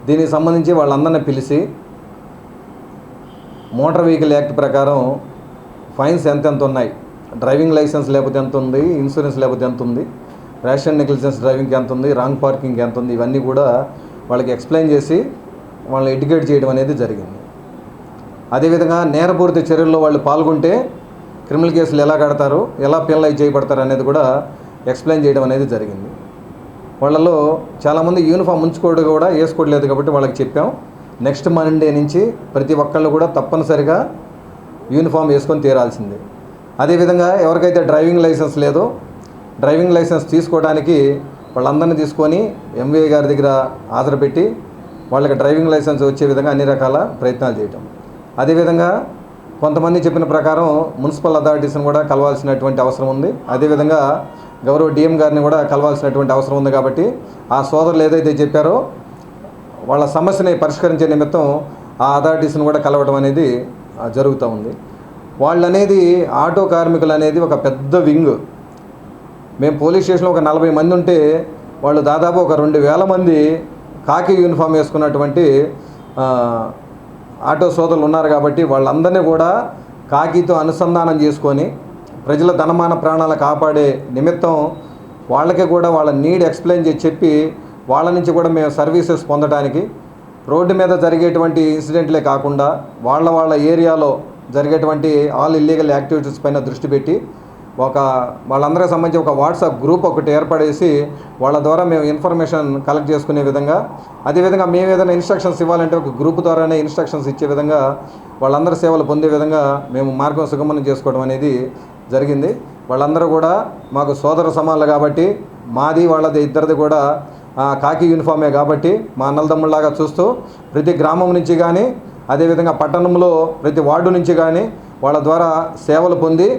దీనికి సంబంధించి వాళ్ళందరినీ పిలిచి మోటార్ వెహికల్ యాక్ట్ ప్రకారం ఫైన్స్ ఎంతెంత ఉన్నాయి, డ్రైవింగ్ లైసెన్స్ లేకపోతే ఎంత ఉంది, ఇన్సూరెన్స్ లేకపోతే ఎంత ఉంది, ర్యాష్ నెగ్లిజెన్స్ డ్రైవింగ్కి ఎంత ఉంది, రాంగ్ పార్కింగ్కి ఎంత ఉంది, ఇవన్నీ కూడా వాళ్ళకి ఎక్స్ప్లెయిన్ చేసి వాళ్ళని ఎడ్యుకేట్ చేయడం అనేది జరిగింది. అదేవిధంగా నేరపూరిత చర్యల్లో వాళ్ళు పాల్గొంటే క్రిమినల్ కేసులు ఎలా కడతారు, ఎలా పెనలైజ్ చేయబడతారు అనేది కూడా ఎక్స్ప్లెయిన్ చేయడం అనేది జరిగింది. వాళ్ళలో చాలామంది యూనిఫామ్ ఉంచుకోవడం కూడా వేసుకోవట్లేదు కాబట్టి వాళ్ళకి చెప్పాం, నెక్స్ట్ మండే నుంచి ప్రతి ఒక్కళ్ళు కూడా తప్పనిసరిగా యూనిఫామ్ వేసుకొని తీరాల్సిందే. అదేవిధంగా ఎవరికైతే డ్రైవింగ్ లైసెన్స్ లేదో డ్రైవింగ్ లైసెన్స్ తీసుకోవడానికి వాళ్ళందరినీ తీసుకొని ఎంవీఏ గారి దగ్గర హాజరుపెట్టి వాళ్ళకి డ్రైవింగ్ లైసెన్స్ వచ్చే విధంగా అన్ని రకాల ప్రయత్నాలు చేయటం. అదేవిధంగా కొంతమంది చెప్పిన ప్రకారం మున్సిపల్ అథారిటీస్ని కూడా కలవాల్సినటువంటి అవసరం ఉంది. అదేవిధంగా గౌరవ డిఎం గారిని కూడా కలవాల్సినటువంటి అవసరం ఉంది. కాబట్టి ఆ సోదరులు ఏదైతే చెప్పారో వాళ్ళ సమస్యని పరిష్కరించే నిమిత్తం ఆ అథారిటీస్ని కూడా కలవడం అనేది జరుగుతూ ఉంది. వాళ్ళు అనేది ఆటో కార్మికులు అనేది ఒక పెద్ద వింగ్. మేము పోలీస్ స్టేషన్లో ఒక 40 మంది ఉంటే వాళ్ళు దాదాపు ఒక 2000 మంది కాకి యూనిఫామ్ వేసుకున్నటువంటి ఆటో సోదరులు ఉన్నారు. కాబట్టి వాళ్ళందరినీ కూడా కాకితో అనుసంధానం చేసుకొని ప్రజల ధనమాన ప్రాణాలు కాపాడే నిమిత్తం వాళ్ళకి కూడా వాళ్ళ నీడ్ ఎక్స్ప్లెయిన్ చేసి చెప్పి వాళ్ళ నుంచి కూడా మేము సర్వీసెస్ పొందడానికి రోడ్డు మీద జరిగేటువంటి ఇన్సిడెంట్లే కాకుండా వాళ్ళ ఏరియాలో జరిగేటువంటి ఆల్ ఇల్లీగల్ యాక్టివిటీస్ పైన దృష్టి పెట్టి వాళ్ళందరికీ సంబంధించి ఒక వాట్సాప్ గ్రూప్ ఒకటి ఏర్పడేసి వాళ్ళ ద్వారా మేము ఇన్ఫర్మేషన్ కలెక్ట్ చేసుకునే విధంగా, అదేవిధంగా మేము ఏదైనా ఇన్స్ట్రక్షన్స్ ఇవ్వాలంటే ఒక గ్రూప్ ద్వారానే ఇన్స్ట్రక్షన్స్ ఇచ్చే విధంగా వాళ్ళందరి సేవలు పొందే విధంగా మేము మార్గం సుగమనం చేసుకోవడం అనేది జరిగింది. వాళ్ళందరూ కూడా మాకు సోదర సమానులు కాబట్టి మాది వాళ్ళది ఇద్దరిది కూడా కాకి యూనిఫామే కాబట్టి మా అన్నలదమ్ముళ్ళలాగా చూస్తూ ప్రతి గ్రామం నుంచి కానీ అదేవిధంగా పట్టణంలో ప్రతి వార్డు నుంచి కానీ వాళ్ళ ద్వారా సేవలు పొంది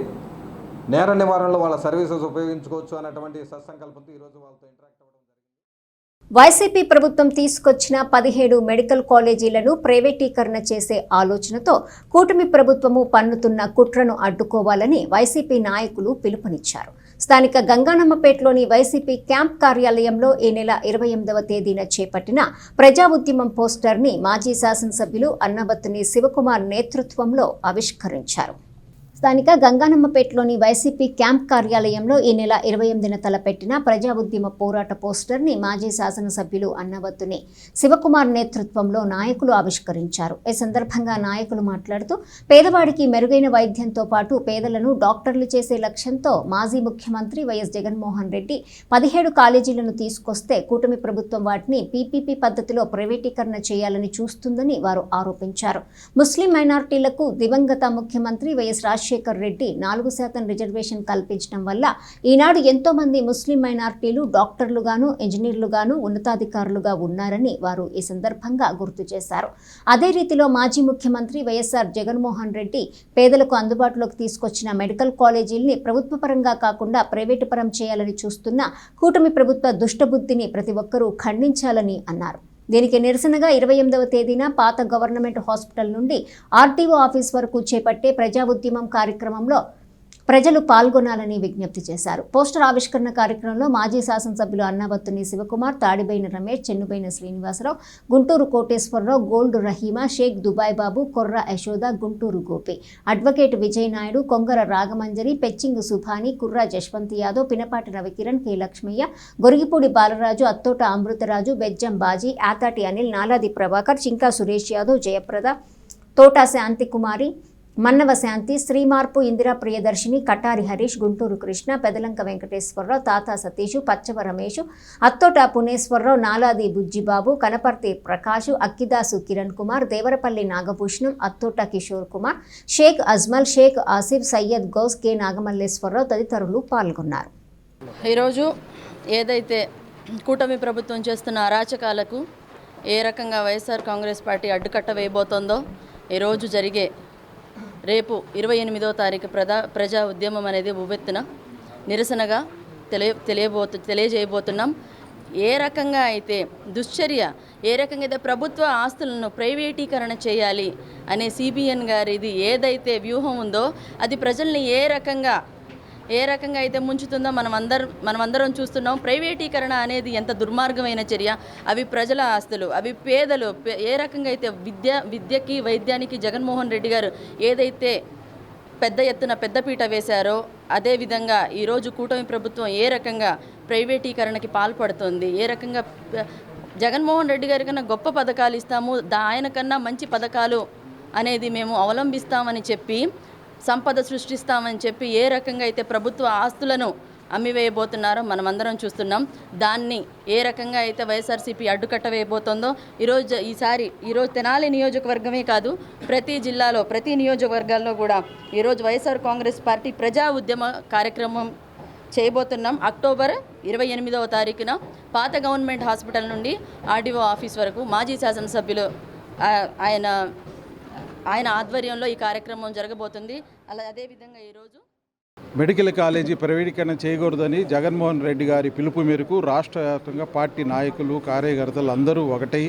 నేర నివారణలో వాళ్ళ సర్వీసెస్ ఉపయోగించుకోవచ్చు అన్నటువంటి సత్సంకల్పంతో ఈరోజు వాళ్ళతో ఇంటరాక్ట్ అవ్వడం జరిగింది. వైసీపీ ప్రభుత్వం తీసుకొచ్చిన 17 మెడికల్ కాలేజీలను ప్రైవేటీకరణ చేసే ఆలోచనతో కూటమి ప్రభుత్వము పన్నుతున్న కుట్రను అడ్డుకోవాలని వైసీపీ నాయకులు పిలుపునిచ్చారు. స్థానిక గంగానమ్మపేటలోని వైసీపీ క్యాంప్ కార్యాలయంలో ఈ నెల 28వ తేదీన చేపట్టిన ప్రజా ఉద్యమం పోస్టర్ని మాజీ శాసనసభ్యులు అన్నబత్తుని శివకుమార్ నేతృత్వంలో ఆవిష్కరించారు. స్థానిక గంగానమ్మపేటలోని వైసీపీ క్యాంప్ కార్యాలయంలో ఈ నెల 28న తలపెట్టిన ప్రజా ఉద్యమ పోరాట పోస్టర్ని మాజీ శాసనసభ్యులు అన్నవత్తుని శివకుమార్ నేతృత్వంలో నాయకులు ఆవిష్కరించారు. ఈ సందర్భంగా నాయకులు మాట్లాడుతూ పేదవాడికి మెరుగైన వైద్యంతో పాటు పేదలను డాక్టర్లు చేసే లక్ష్యంతో మాజీ ముఖ్యమంత్రి వైఎస్ జగన్మోహన్ రెడ్డి 17 కాలేజీలను తీసుకొస్తే కూటమి ప్రభుత్వం వాటిని పీపీపీ పద్ధతిలో ప్రైవేటీకరణ చేయాలని చూస్తుందని వారు ఆరోపించారు. ముస్లిం మైనారిటీలకు దివంగత ముఖ్యమంత్రి వైఎస్ రాజశేఖర్ రెడ్డి 4% రిజర్వేషన్ కల్పించడం వల్ల ఈనాడు ఎంతో మంది ముస్లిం మైనారిటీలు డాక్టర్లుగాను ఇంజనీర్లుగాను ఉన్నతాధికారులుగా ఉన్నారని వారు ఈ సందర్భంగా గుర్తు చేశారు. అదే రీతిలో మాజీ ముఖ్యమంత్రి వైఎస్ఆర్ జగన్మోహన్ రెడ్డి పేదలకు అందుబాటులోకి తీసుకొచ్చిన మెడికల్ కాలేజీల్ని ప్రభుత్వ పరంగా కాకుండా ప్రైవేటు పరం చేయాలని చూస్తున్న కూటమి ప్రభుత్వ దుష్టబుద్ధిని ప్రతి ఒక్కరూ ఖండించాలని అన్నారు. దీనికి నిరసనగా 28వ తేదీన పాత గవర్నమెంట్ హాస్పిటల్ నుండి ఆర్టీఓ ఆఫీస్ వరకు చేపట్టే ప్రజా ఉద్యమం కార్యక్రమంలో ప్రజలు పాల్గొనాలని విజ్ఞప్తి చేశారు. పోస్టర్ ఆవిష్కరణ కార్యక్రమంలో మాజీ శాసనసభ్యులు అన్నవత్తుని శివకుమార్, తాడిబైన రమేష్, చెన్నుబైన శ్రీనివాసరావు, గుంటూరు కోటేశ్వరరావు, గోల్డ్ రహీమా, షేక్ దుబాయ్ బాబు, కొర్ర యశోద, గుంటూరు గోపి, అడ్వకేట్ విజయ్ నాయుడు, కొంగర రాగమంజరి, పెచ్చింగు సుభాని, కుర్రా జశ్వంత్ యాదవ్, పినపాటి రవికిరణ్, కె లక్ష్మయ్య, గొరిగిపూడి బాలరాజు, అత్తోట అమృతరాజు, బెజ్జం బాజీ, ఆతాటి అనిల్, నాలాది ప్రభాకర్, చింకా సురేష్ యాదవ్, జయప్రద, తోటా శాంతికుమారి, మన్నవ శాంతి, శ్రీమార్పు, ఇందిరా ప్రియదర్శిని, కటారి హరీష్, గుంటూరు కృష్ణ, పెదలంక వెంకటేశ్వరరావు, తాతా సతీషు, పచ్చవ రమేష్, అత్తోట పునేశ్వరరావు, నాలాది బుజ్జిబాబు, కనపర్తి ప్రకాష్, అక్కిదాసు కిరణ్ కుమార్, దేవరపల్లి నాగభూషణం, అత్తోట కిషోర్ కుమార్, షేక్ అజ్మల్, షేక్ ఆసిఫ్, సయ్యద్ గౌస్, కె నాగమల్లేశ్వరరావు తదితరులు పాల్గొన్నారు. ఈరోజు ఏదైతే కూటమి ప్రభుత్వం చేస్తున్న అరాచకాలకు ఏ రకంగా వైఎస్ఆర్ కాంగ్రెస్ పార్టీ అడ్డుకట్ట వేయబోతోందో ఈరోజు జరిగే రేపు 28వ తారీఖు ప్రజా ఉద్యమం అనేది ఉవ్వెత్తున నిరసనగా తెలియజేయబోతున్నాం. ఏ రకంగా అయితే దుశ్చర్య, ఏ రకంగా అయితే ప్రభుత్వ ఆస్తులను ప్రైవేటీకరణ చేయాలి అనే సిబిఎన్ గారిది ఏదైతే వ్యూహం ఉందో అది ప్రజల్ని ఏ రకంగా అయితే ముంచుతుందో మనమందరం చూస్తున్నాం. ప్రైవేటీకరణ అనేది ఎంత దుర్మార్గమైన చర్య. అవి ప్రజల ఆస్తులు, అవి పేదలు. ఏ రకంగా అయితే విద్యకి వైద్యానికి జగన్మోహన్ రెడ్డి గారు ఏదైతే పెద్ద ఎత్తున పెద్దపీట వేశారో అదేవిధంగా ఈరోజు కూటమి ప్రభుత్వం ఏ రకంగా ప్రైవేటీకరణకి పాల్పడుతుంది, ఏ రకంగా జగన్మోహన్ రెడ్డి గారి కన్నా గొప్ప పథకాలు ఇస్తాము, ఆయన కన్నా మంచి పథకాలు అనేది మేము అవలంబిస్తామని చెప్పి, సంపద సృష్టిస్తామని చెప్పి ఏ రకంగా అయితే ప్రభుత్వ ఆస్తులను అమ్మివేయబోతున్నారో మనమందరం చూస్తున్నాం. దాన్ని ఏ రకంగా అయితే వైఎస్ఆర్సీపీ అడ్డుకట్ట వేయబోతోందో ఈరోజు తెనాలి నియోజకవర్గమే కాదు, ప్రతి జిల్లాలో ప్రతి నియోజకవర్గాల్లో కూడా ఈరోజు వైఎస్ఆర్ కాంగ్రెస్ పార్టీ ప్రజా ఉద్యమ కార్యక్రమం చేయబోతున్నాం. అక్టోబర్ 28వ తారీఖున పాత గవర్నమెంట్ హాస్పిటల్ నుండి ఆర్డీఓ ఆఫీస్ వరకు మాజీ శాసనసభ్యులు ఆయన ఆధ్వర్యంలో ఈ కార్యక్రమం జరగబోతుంది. అదేవిధంగా ఈరోజు మెడికల్ కాలేజీ ప్రైవేటీకరణ చేయకూడదని జగన్మోహన్ రెడ్డి గారి పిలుపు మేరకు రాష్ట్ర వ్యాప్తంగా పార్టీ నాయకులు, కార్యకర్తలు అందరూ ఒకటై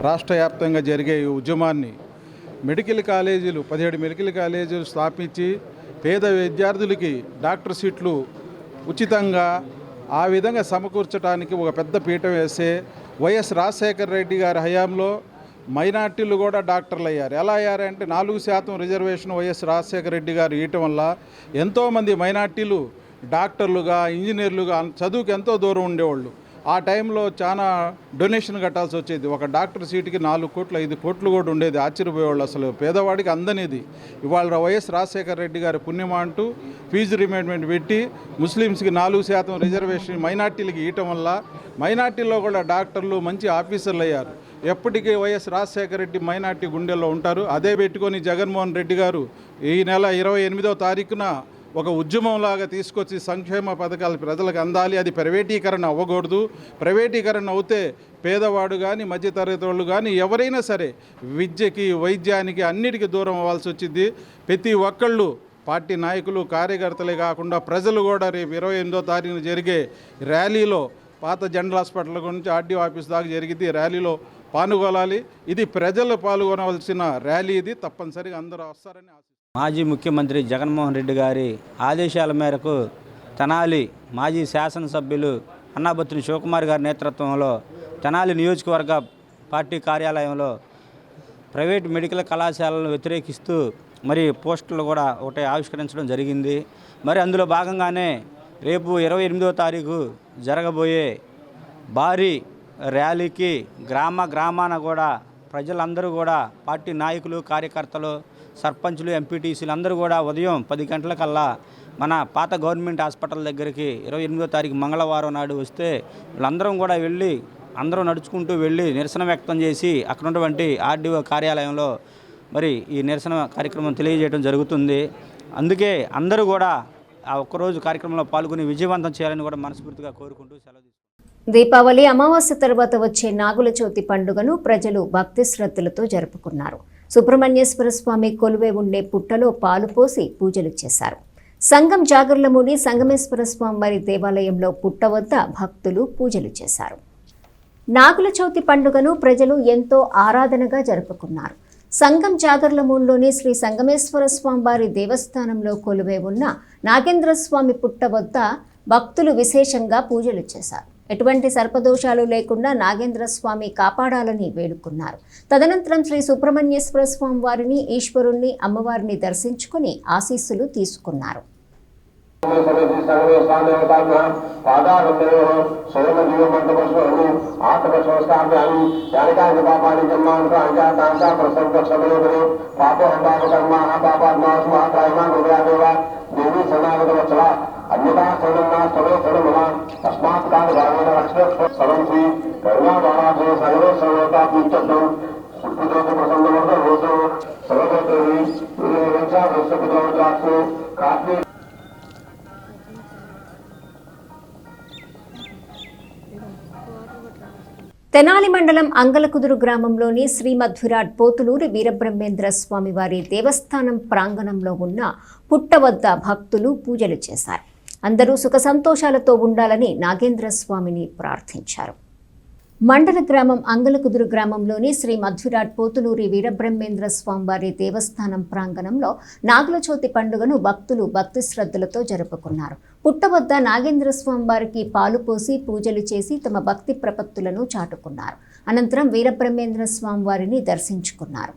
రాష్ట్ర వ్యాప్తంగా జరిగే ఈ ఉద్యమాన్ని మెడికల్ కాలేజీలు 17 మెడికల్ కాలేజీలు స్థాపించి పేద విద్యార్థులకి డాక్టర్ సీట్లు ఉచితంగా ఆ విధంగా సమకూర్చడానికి ఒక పెద్ద పీఠం వేసే వైఎస్ రాజశేఖర రెడ్డి గారి హయాంలో మైనార్టీలు కూడా డాక్టర్లు అయ్యారు. ఎలా అయ్యారంటే 4% రిజర్వేషన్ వైఎస్ రాజశేఖర రెడ్డి గారు ఇవ్వటం వల్ల ఎంతోమంది మైనార్టీలు డాక్టర్లుగా, ఇంజనీర్లుగా చదువుకి ఎంతో దూరం ఉండేవాళ్ళు. ఆ టైంలో చాలా డొనేషన్ కట్టాల్సి వచ్చేది. ఒక డాక్టర్ సీటుకి 4 కోట్లు 5 కోట్లు కూడా ఉండేది. ఆశ్చర్యపోయేవాళ్ళు. అసలు పేదవాడికి అందనేది. ఇవాళ వైఎస్ రాజశేఖర రెడ్డి గారి పుణ్యమా అంటూ ఫీజు రిమెంట్మెంట్ పెట్టి ముస్లిమ్స్కి 4% రిజర్వేషన్ మైనార్టీలకి ఇవ్వటం వల్ల మైనార్టీల్లో కూడా డాక్టర్లు, మంచి ఆఫీసర్లు అయ్యారు. ఎప్పటికీ వైఎస్ రాజశేఖర రెడ్డి మైనార్టీ గుండెల్లో ఉంటారు. అదే పెట్టుకొని జగన్మోహన్ రెడ్డి గారు ఈ నెల 28వ తారీఖున ఒక ఉద్యమంలాగా తీసుకొచ్చి సంక్షేమ పథకాలు ప్రజలకు అందాలి, అది ప్రైవేటీకరణ అవ్వకూడదు. ప్రైవేటీకరణ అవుతే పేదవాడు కానీ, మధ్యతరగతి వాళ్ళు కానీ ఎవరైనా సరే విద్యకి, వైద్యానికి అన్నిటికీ దూరం అవ్వాల్సి వచ్చింది. ప్రతి ఒక్కళ్ళు పార్టీ నాయకులు, కార్యకర్తలే కాకుండా ప్రజలు కూడా రేపు 28వ తారీఖున జరిగే ర్యాలీలో పాత జనరల్ హాస్పిటల్ గురించి ఆర్డీఓ ఆఫీస్ దాకా జరిగింది. ర్యాలీలో పాల్గొనాలి. ఇది ప్రజలు పాల్గొనవలసిన ర్యాలీ. ఇది తప్పనిసరిగా అందరూ వస్తారని ఆశిస్తున్నాను. మాజీ ముఖ్యమంత్రి జగన్మోహన్ రెడ్డి గారి ఆదేశాల మేరకు తెనాలి మాజీ శాసనసభ్యులు అన్నాబత్తుని శివకుమార్ గారి నేతృత్వంలో తెనాలి నియోజకవర్గ పార్టీ కార్యాలయంలో ప్రైవేట్ మెడికల్ కళాశాలను వ్యతిరేకిస్తూ మరి పోస్టులు కూడా ఒకటి ఆవిష్కరించడం జరిగింది. మరి అందులో భాగంగానే రేపు 28వ తారీఖు జరగబోయే భారీ ర్యాలీకి గ్రామాన కూడా ప్రజలందరూ కూడా పార్టీ నాయకులు, కార్యకర్తలు, సర్పంచులు, ఎంపీటీసీలు అందరూ కూడా ఉదయం 10 గంటలకల్లా మన పాత గవర్నమెంట్ హాస్పిటల్ దగ్గరికి 28వ తారీఖు మంగళవారం నాడు వస్తే వీళ్ళందరం కూడా వెళ్ళి అందరూ నడుచుకుంటూ వెళ్ళి నిరసన వ్యక్తం చేసి అక్కడ ఉన్నటువంటి ఆర్డీఓ కార్యాలయంలో మరి ఈ నిరసన కార్యక్రమం తెలియజేయడం జరుగుతుంది. అందుకే అందరూ కూడా ఆ ఒక్కరోజు కార్యక్రమంలో పాల్గొని విజయవంతం చేయాలని కూడా మనస్ఫూర్తిగా కోరుకుంటూ సెలవు తీసుకుంటాం. దీపావళి అమావాస్య తర్వాత వచ్చే నాగుల చవితి పండుగను ప్రజలు భక్తి శ్రద్ధలతో జరుపుకున్నారు. సుబ్రహ్మణ్యేశ్వర స్వామి కొలువై ఉండే పుట్టలో పాలు పోసి పూజలు చేశారు. సంగం జాగర్లమూడి సంగమేశ్వర స్వామి వారి దేవాలయంలో పుట్ట వద్ద భక్తులు పూజలు చేశారు. నాగుల చవితి పండుగను ప్రజలు ఎంతో ఆరాధనగా జరుపుకున్నారు. సంగం జాగర్లమూడిలోని శ్రీ సంగమేశ్వర స్వామి వారి దేవస్థానంలో కొలువై ఉన్న నాగేంద్ర స్వామి పుట్ట వద్ద భక్తులు విశేషంగా పూజలు చేశారు. ఎటువంటి సర్పదోషాలు లేకుండా నాగేంద్ర స్వామి కాపాడాలని వేడుకున్నారు. తదనంతరం శ్రీ సుబ్రహ్మణ్యేశ్వర స్వామి వారిని, ఈశ్వరుణ్ణి, అమ్మవారిని దర్శించుకుని ఆశీస్సులు తీసుకున్నారు. अन्यथा शरणा सर्वे शरणमा तस्मात् काल भावेन लक्ष्मी सर्वं श्री करुणा बाणाभो सर्वे सर्वता पूज्यं उत्पत्तो प्रसन्नवर्ध होतो सर्वतोहि निर्वंशा वस्तुपदोजात्सु कात्मे తెనాలి మండలం అంగలకుదురు గ్రామంలోని శ్రీ మధ్విరాట్ పోతులూరి వీరబ్రహ్మేంద్ర స్వామివారి దేవస్థానం ప్రాంగణంలో ఉన్న పుట్ట వద్ద భక్తులు పూజలు చేశారు. అందరూ సుఖ సంతోషాలతో ఉండాలని నాగేంద్ర స్వామిని ప్రార్థించారు. మండల గ్రామం అంగలకుదురు గ్రామంలోని శ్రీ మధ్విరాట్ పోతులూరి వీరబ్రహ్మేంద్ర స్వామివారి దేవస్థానం ప్రాంగణంలో నాగుల చవితి పండుగను భక్తులు భక్తి శ్రద్ధలతో జరుపుకున్నారు. పుట్ట వద్ద నాగేంద్ర స్వామివారికి పాలు పోసి పూజలు చేసి తమ భక్తి ప్రపత్తులను చాటుకున్నారు. అనంతరం వీరబ్రహ్మేంద్ర స్వామివారిని దర్శించుకున్నారు.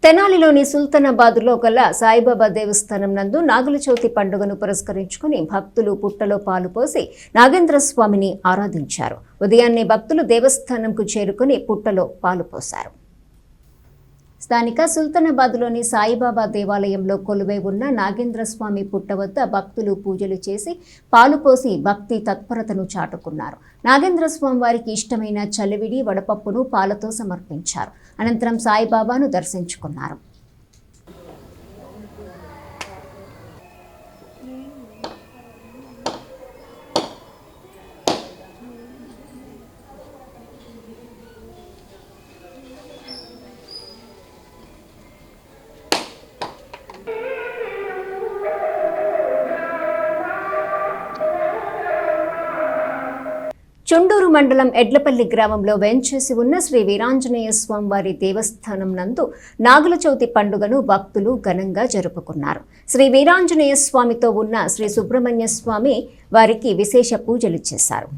తెనాలిలోని సుల్తానాబాద్లో గల సాయిబాబా దేవస్థానం నందు నాగుల చవితి పండుగను పురస్కరించుకుని భక్తులు పుట్టలో పాలు పోసి నాగేంద్ర స్వామిని ఆరాధించారు. ఉదయాన్నే భక్తులు దేవస్థానంకు చేరుకుని పుట్టలో పాలు పోశారు. స్థానిక సుల్తానాబాద్లోని సాయిబాబా దేవాలయంలో కొలువై ఉన్న నాగేంద్ర స్వామి పుట్ట వద్ద భక్తులు పూజలు చేసి పాలు పోసి భక్తి తత్పరతను చాటుకున్నారు. నాగేంద్ర స్వామి వారికి ఇష్టమైన చలివిడి వడపప్పును పాలతో సమర్పించారు. అనంతరం సాయిబాబాను దర్శించుకున్నారు. చుండూరు మండలం ఎడ్లపల్లి గ్రామంలో వెంచేసి ఉన్న శ్రీ వీరాంజనేయ స్వామివారి దేవస్థానం నందు నాగుల చవితి పండుగను భక్తులు ఘనంగా జరుపుకున్నారు. శ్రీ వీరాంజనేయ స్వామితో ఉన్న శ్రీ సుబ్రహ్మణ్య స్వామి వారికి విశేష పూజలు చేశారు.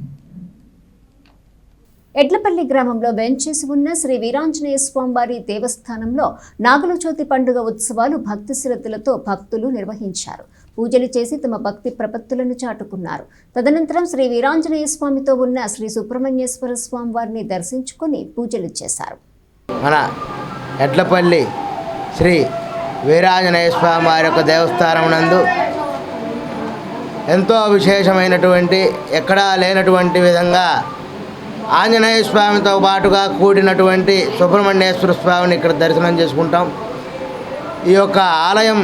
ఎడ్లపల్లి గ్రామంలో వెంచేసి ఉన్న శ్రీ వీరాంజనేయ స్వామివారి దేవస్థానంలో నాగుల చవితి పండుగ ఉత్సవాలు భక్తి శ్రద్ధలతో భక్తులు నిర్వహించారు. పూజలు చేసి తమ భక్తి ప్రపత్తులను చాటుకున్నారు. తదనంతరం శ్రీ వీరాంజనేయ స్వామితో ఉన్న శ్రీ సుబ్రహ్మణ్యేశ్వర స్వామి వారిని దర్శించుకుని పూజలు చేశారు. మన ఎడ్లపల్లి శ్రీ వీరాంజనేయ స్వామి వారి యొక్క దేవస్థానం నందు ఎంతో విశేషమైనటువంటి ఎక్కడా లేనటువంటి విధంగా ఆంజనేయ స్వామితో పాటుగా కూడినటువంటి సుబ్రహ్మణ్యేశ్వర స్వామిని ఇక్కడ దర్శనం చేసుకుంటాం. ఈ యొక్క ఆలయం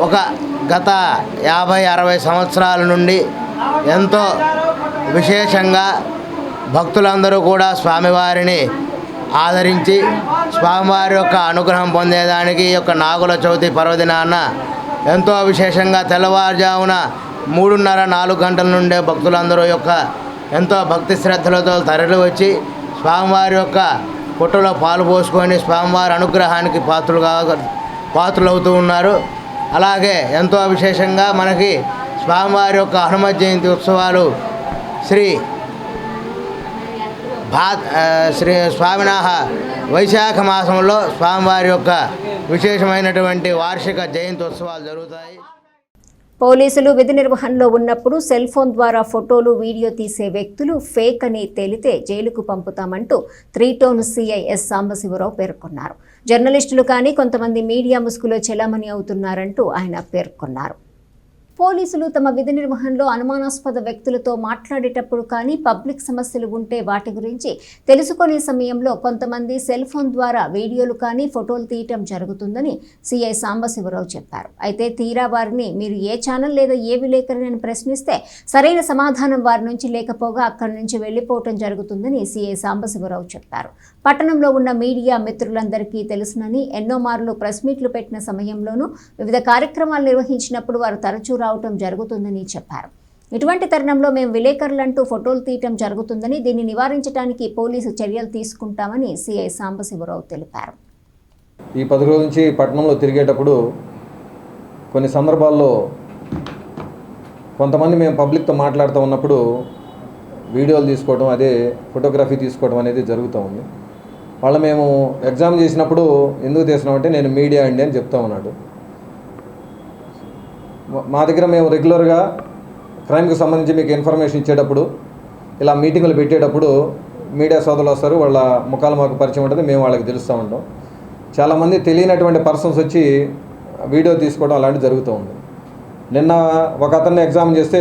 ఒక గత 50-60 సంవత్సరాల నుండి ఎంతో విశేషంగా భక్తులందరూ కూడా స్వామివారిని ఆదరించి స్వామివారి యొక్క అనుగ్రహం పొందేదానికి ఈ యొక్క నాగుల చవితి పర్వదినాన ఎంతో విశేషంగా తెల్లవారుజామున 3:30-4 గంటల నుండే భక్తులందరూ యొక్క ఎంతో భక్తి శ్రద్ధలతో తరలి వచ్చి స్వామివారి యొక్క పుట్టలో పాలు పోసుకొని స్వామివారి అనుగ్రహానికి పాత్రులవుతూ ఉన్నారు. అలాగే ఎంతో విశేషంగా మనకి స్వామివారి యొక్క హనుమత్ జయంతి ఉత్సవాలు శ్రీ స్వామినాహ వైశాఖ మాసంలో స్వామివారి యొక్క విశేషమైనటువంటి వార్షిక జయంతి ఉత్సవాలు జరుగుతాయి. పోలీసులు విధి నిర్వహణలో ఉన్నప్పుడు సెల్ ఫోన్ ద్వారా ఫోటోలు వీడియో తీసే వ్యక్తులు ఫేక్ అని తేలితే జైలుకు పంపుతామంటూ 3 టౌన్ సిఐ ఎస్ సాంబశివరావు పేర్కొన్నారు. జర్నలిస్టులు కానీ కొంతమంది మీడియా ముసుగులో చెలామణి అవుతున్నారంటూ ఆయన పేర్కొన్నారు. పోలీసులు తమ విధి నిర్వహణలో అనుమానాస్పద వ్యక్తులతో మాట్లాడేటప్పుడు కానీ పబ్లిక్ సమస్యలు ఉంటే వాటి గురించి తెలుసుకునే సమయంలో కొంతమంది సెల్ ఫోన్ ద్వారా వీడియోలు కానీ ఫోటోలు తీయటం జరుగుతుందని సిఐ సాంబశివరావు చెప్పారు. అయితే తీరా వారిని మీరు ఏ ఛానల్ లేదా ఏ విలేకరిని అని ప్రశ్నిస్తే సరైన సమాధానం వారి నుంచి లేకపోగా అక్కడి నుంచి వెళ్లిపోవటం జరుగుతుందని సిఐ సాంబశివరావు చెప్పారు. పట్టణంలో ఉన్న మీడియా మిత్రులందరికీ తెలుసునని ఎన్నో మార్లు ప్రెస్ మీట్లు పెట్టిన సమయంలోనూ వివిధ కార్యక్రమాలు నిర్వహించినప్పుడు వారు తరచూ రావటం జరుగుతుందని చెప్పారు. ఇటువంటి తరుణంలో మేము విలేకరులంటూ ఫోటోలు తీయటం జరుగుతుందని దీన్ని నివారించడానికి పోలీసు చర్యలు తీసుకుంటామని సిఐ సాంబశివరావు తెలిపారు. ఈ 10 రోజుల నుంచి పట్టణంలో తిరిగేటప్పుడు కొన్ని సందర్భాల్లో కొంతమంది మేము పబ్లిక్తో మాట్లాడుతూ ఉన్నప్పుడు వీడియోలు తీసుకోవడం అదే ఫోటోగ్రఫీ తీసుకోవడం అనేది జరుగుతూ ఉంది. వాళ్ళు మేము ఎగ్జామ్ చేసినప్పుడు ఎందుకు తీసినామంటే నేను మీడియా అండి అని చెప్తా ఉన్నాడు. మా దగ్గర మేము రెగ్యులర్గా క్రైమ్కి సంబంధించి మీకు ఇన్ఫర్మేషన్ ఇచ్చేటప్పుడు ఇలా మీటింగులు పెట్టేటప్పుడు మీడియా సోదరులు వస్తారు, వాళ్ళ ముఖాలు మాకు పరిచయం ఉంటుంది, మేము వాళ్ళకి తెలుస్తూ ఉంటాం. చాలామంది తెలియనటువంటి పర్సన్స్ వచ్చి వీడియో తీసుకోవడం అలాంటివి జరుగుతూ ఉంది. నిన్న ఒక అతన్ని ఎగ్జామ్ చేస్తే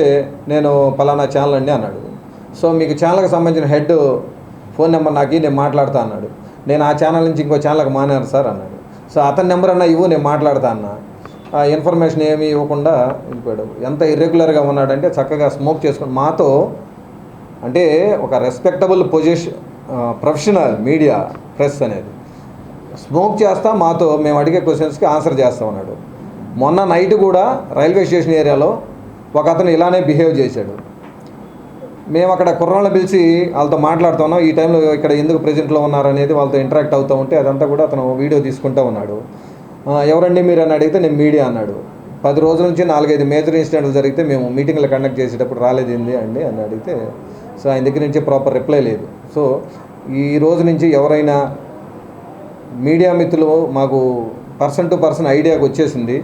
నేను పలానా ఛానల్ అండి అన్నాడు. సో మీకు ఛానల్కి సంబంధించిన హెడ్ ఫోన్ నెంబర్ నాకు నేను మాట్లాడుతా అన్నాడు. నేను ఆ ఛానల్ నుంచి ఇంకో ఛానల్కి మానేరు సార్ అన్నాడు. సో అతని నెంబర్ అన్నా ఇవ్వు, నేను మాట్లాడతా అన్నా. ఆ ఇన్ఫర్మేషన్ ఏమీ ఇవ్వకుండా వెళ్ళిపోయాడు. ఎంత ఇర్రెగ్యులర్గా ఉన్నాడంటే చక్కగా స్మోక్ చేసుకుని మాతో, అంటే ఒక రెస్పెక్టబుల్ ప్రొఫెషనల్ మీడియా ప్రెస్ అనేది స్మోక్ చేస్తా మాతో మేము అడిగే క్వశ్చన్స్కి ఆన్సర్ చేస్తూ ఉన్నాడు. మొన్న నైట్ కూడా రైల్వే స్టేషన్ ఏరియాలో ఒక అతను ఇలానే బిహేవ్ చేశాడు. మేము అక్కడ కుర్రాళ్ళని పిలిచి వాళ్ళతో మాట్లాడుతున్నాం, ఈ టైంలో ఇక్కడ ఎందుకు ప్రెజెంట్లో ఉన్నారనేది వాళ్ళతో ఇంటరాక్ట్ అవుతూ ఉంటే అదంతా కూడా అతను వీడియో తీసుకుంటూ ఉన్నాడు. ఎవరండి మీరు అని అడిగితే నేను మీడియా అన్నాడు. 10 రోజుల నుంచి 4-5 మేజర్ ఇన్సిడెంట్లు జరిగితే మేము మీటింగ్లు కండక్ట్ చేసేటప్పుడు రాలేదు ఏంది అండి అని అడిగితే సో ఆయన దగ్గర నుంచి ప్రాపర్ రిప్లై లేదు. సో ఈ రోజు నుంచి ఎవరైనా మీడియా మిత్రులు మాకు పర్సన్ టు పర్సన్ ఐడియాకి వచ్చేసింది.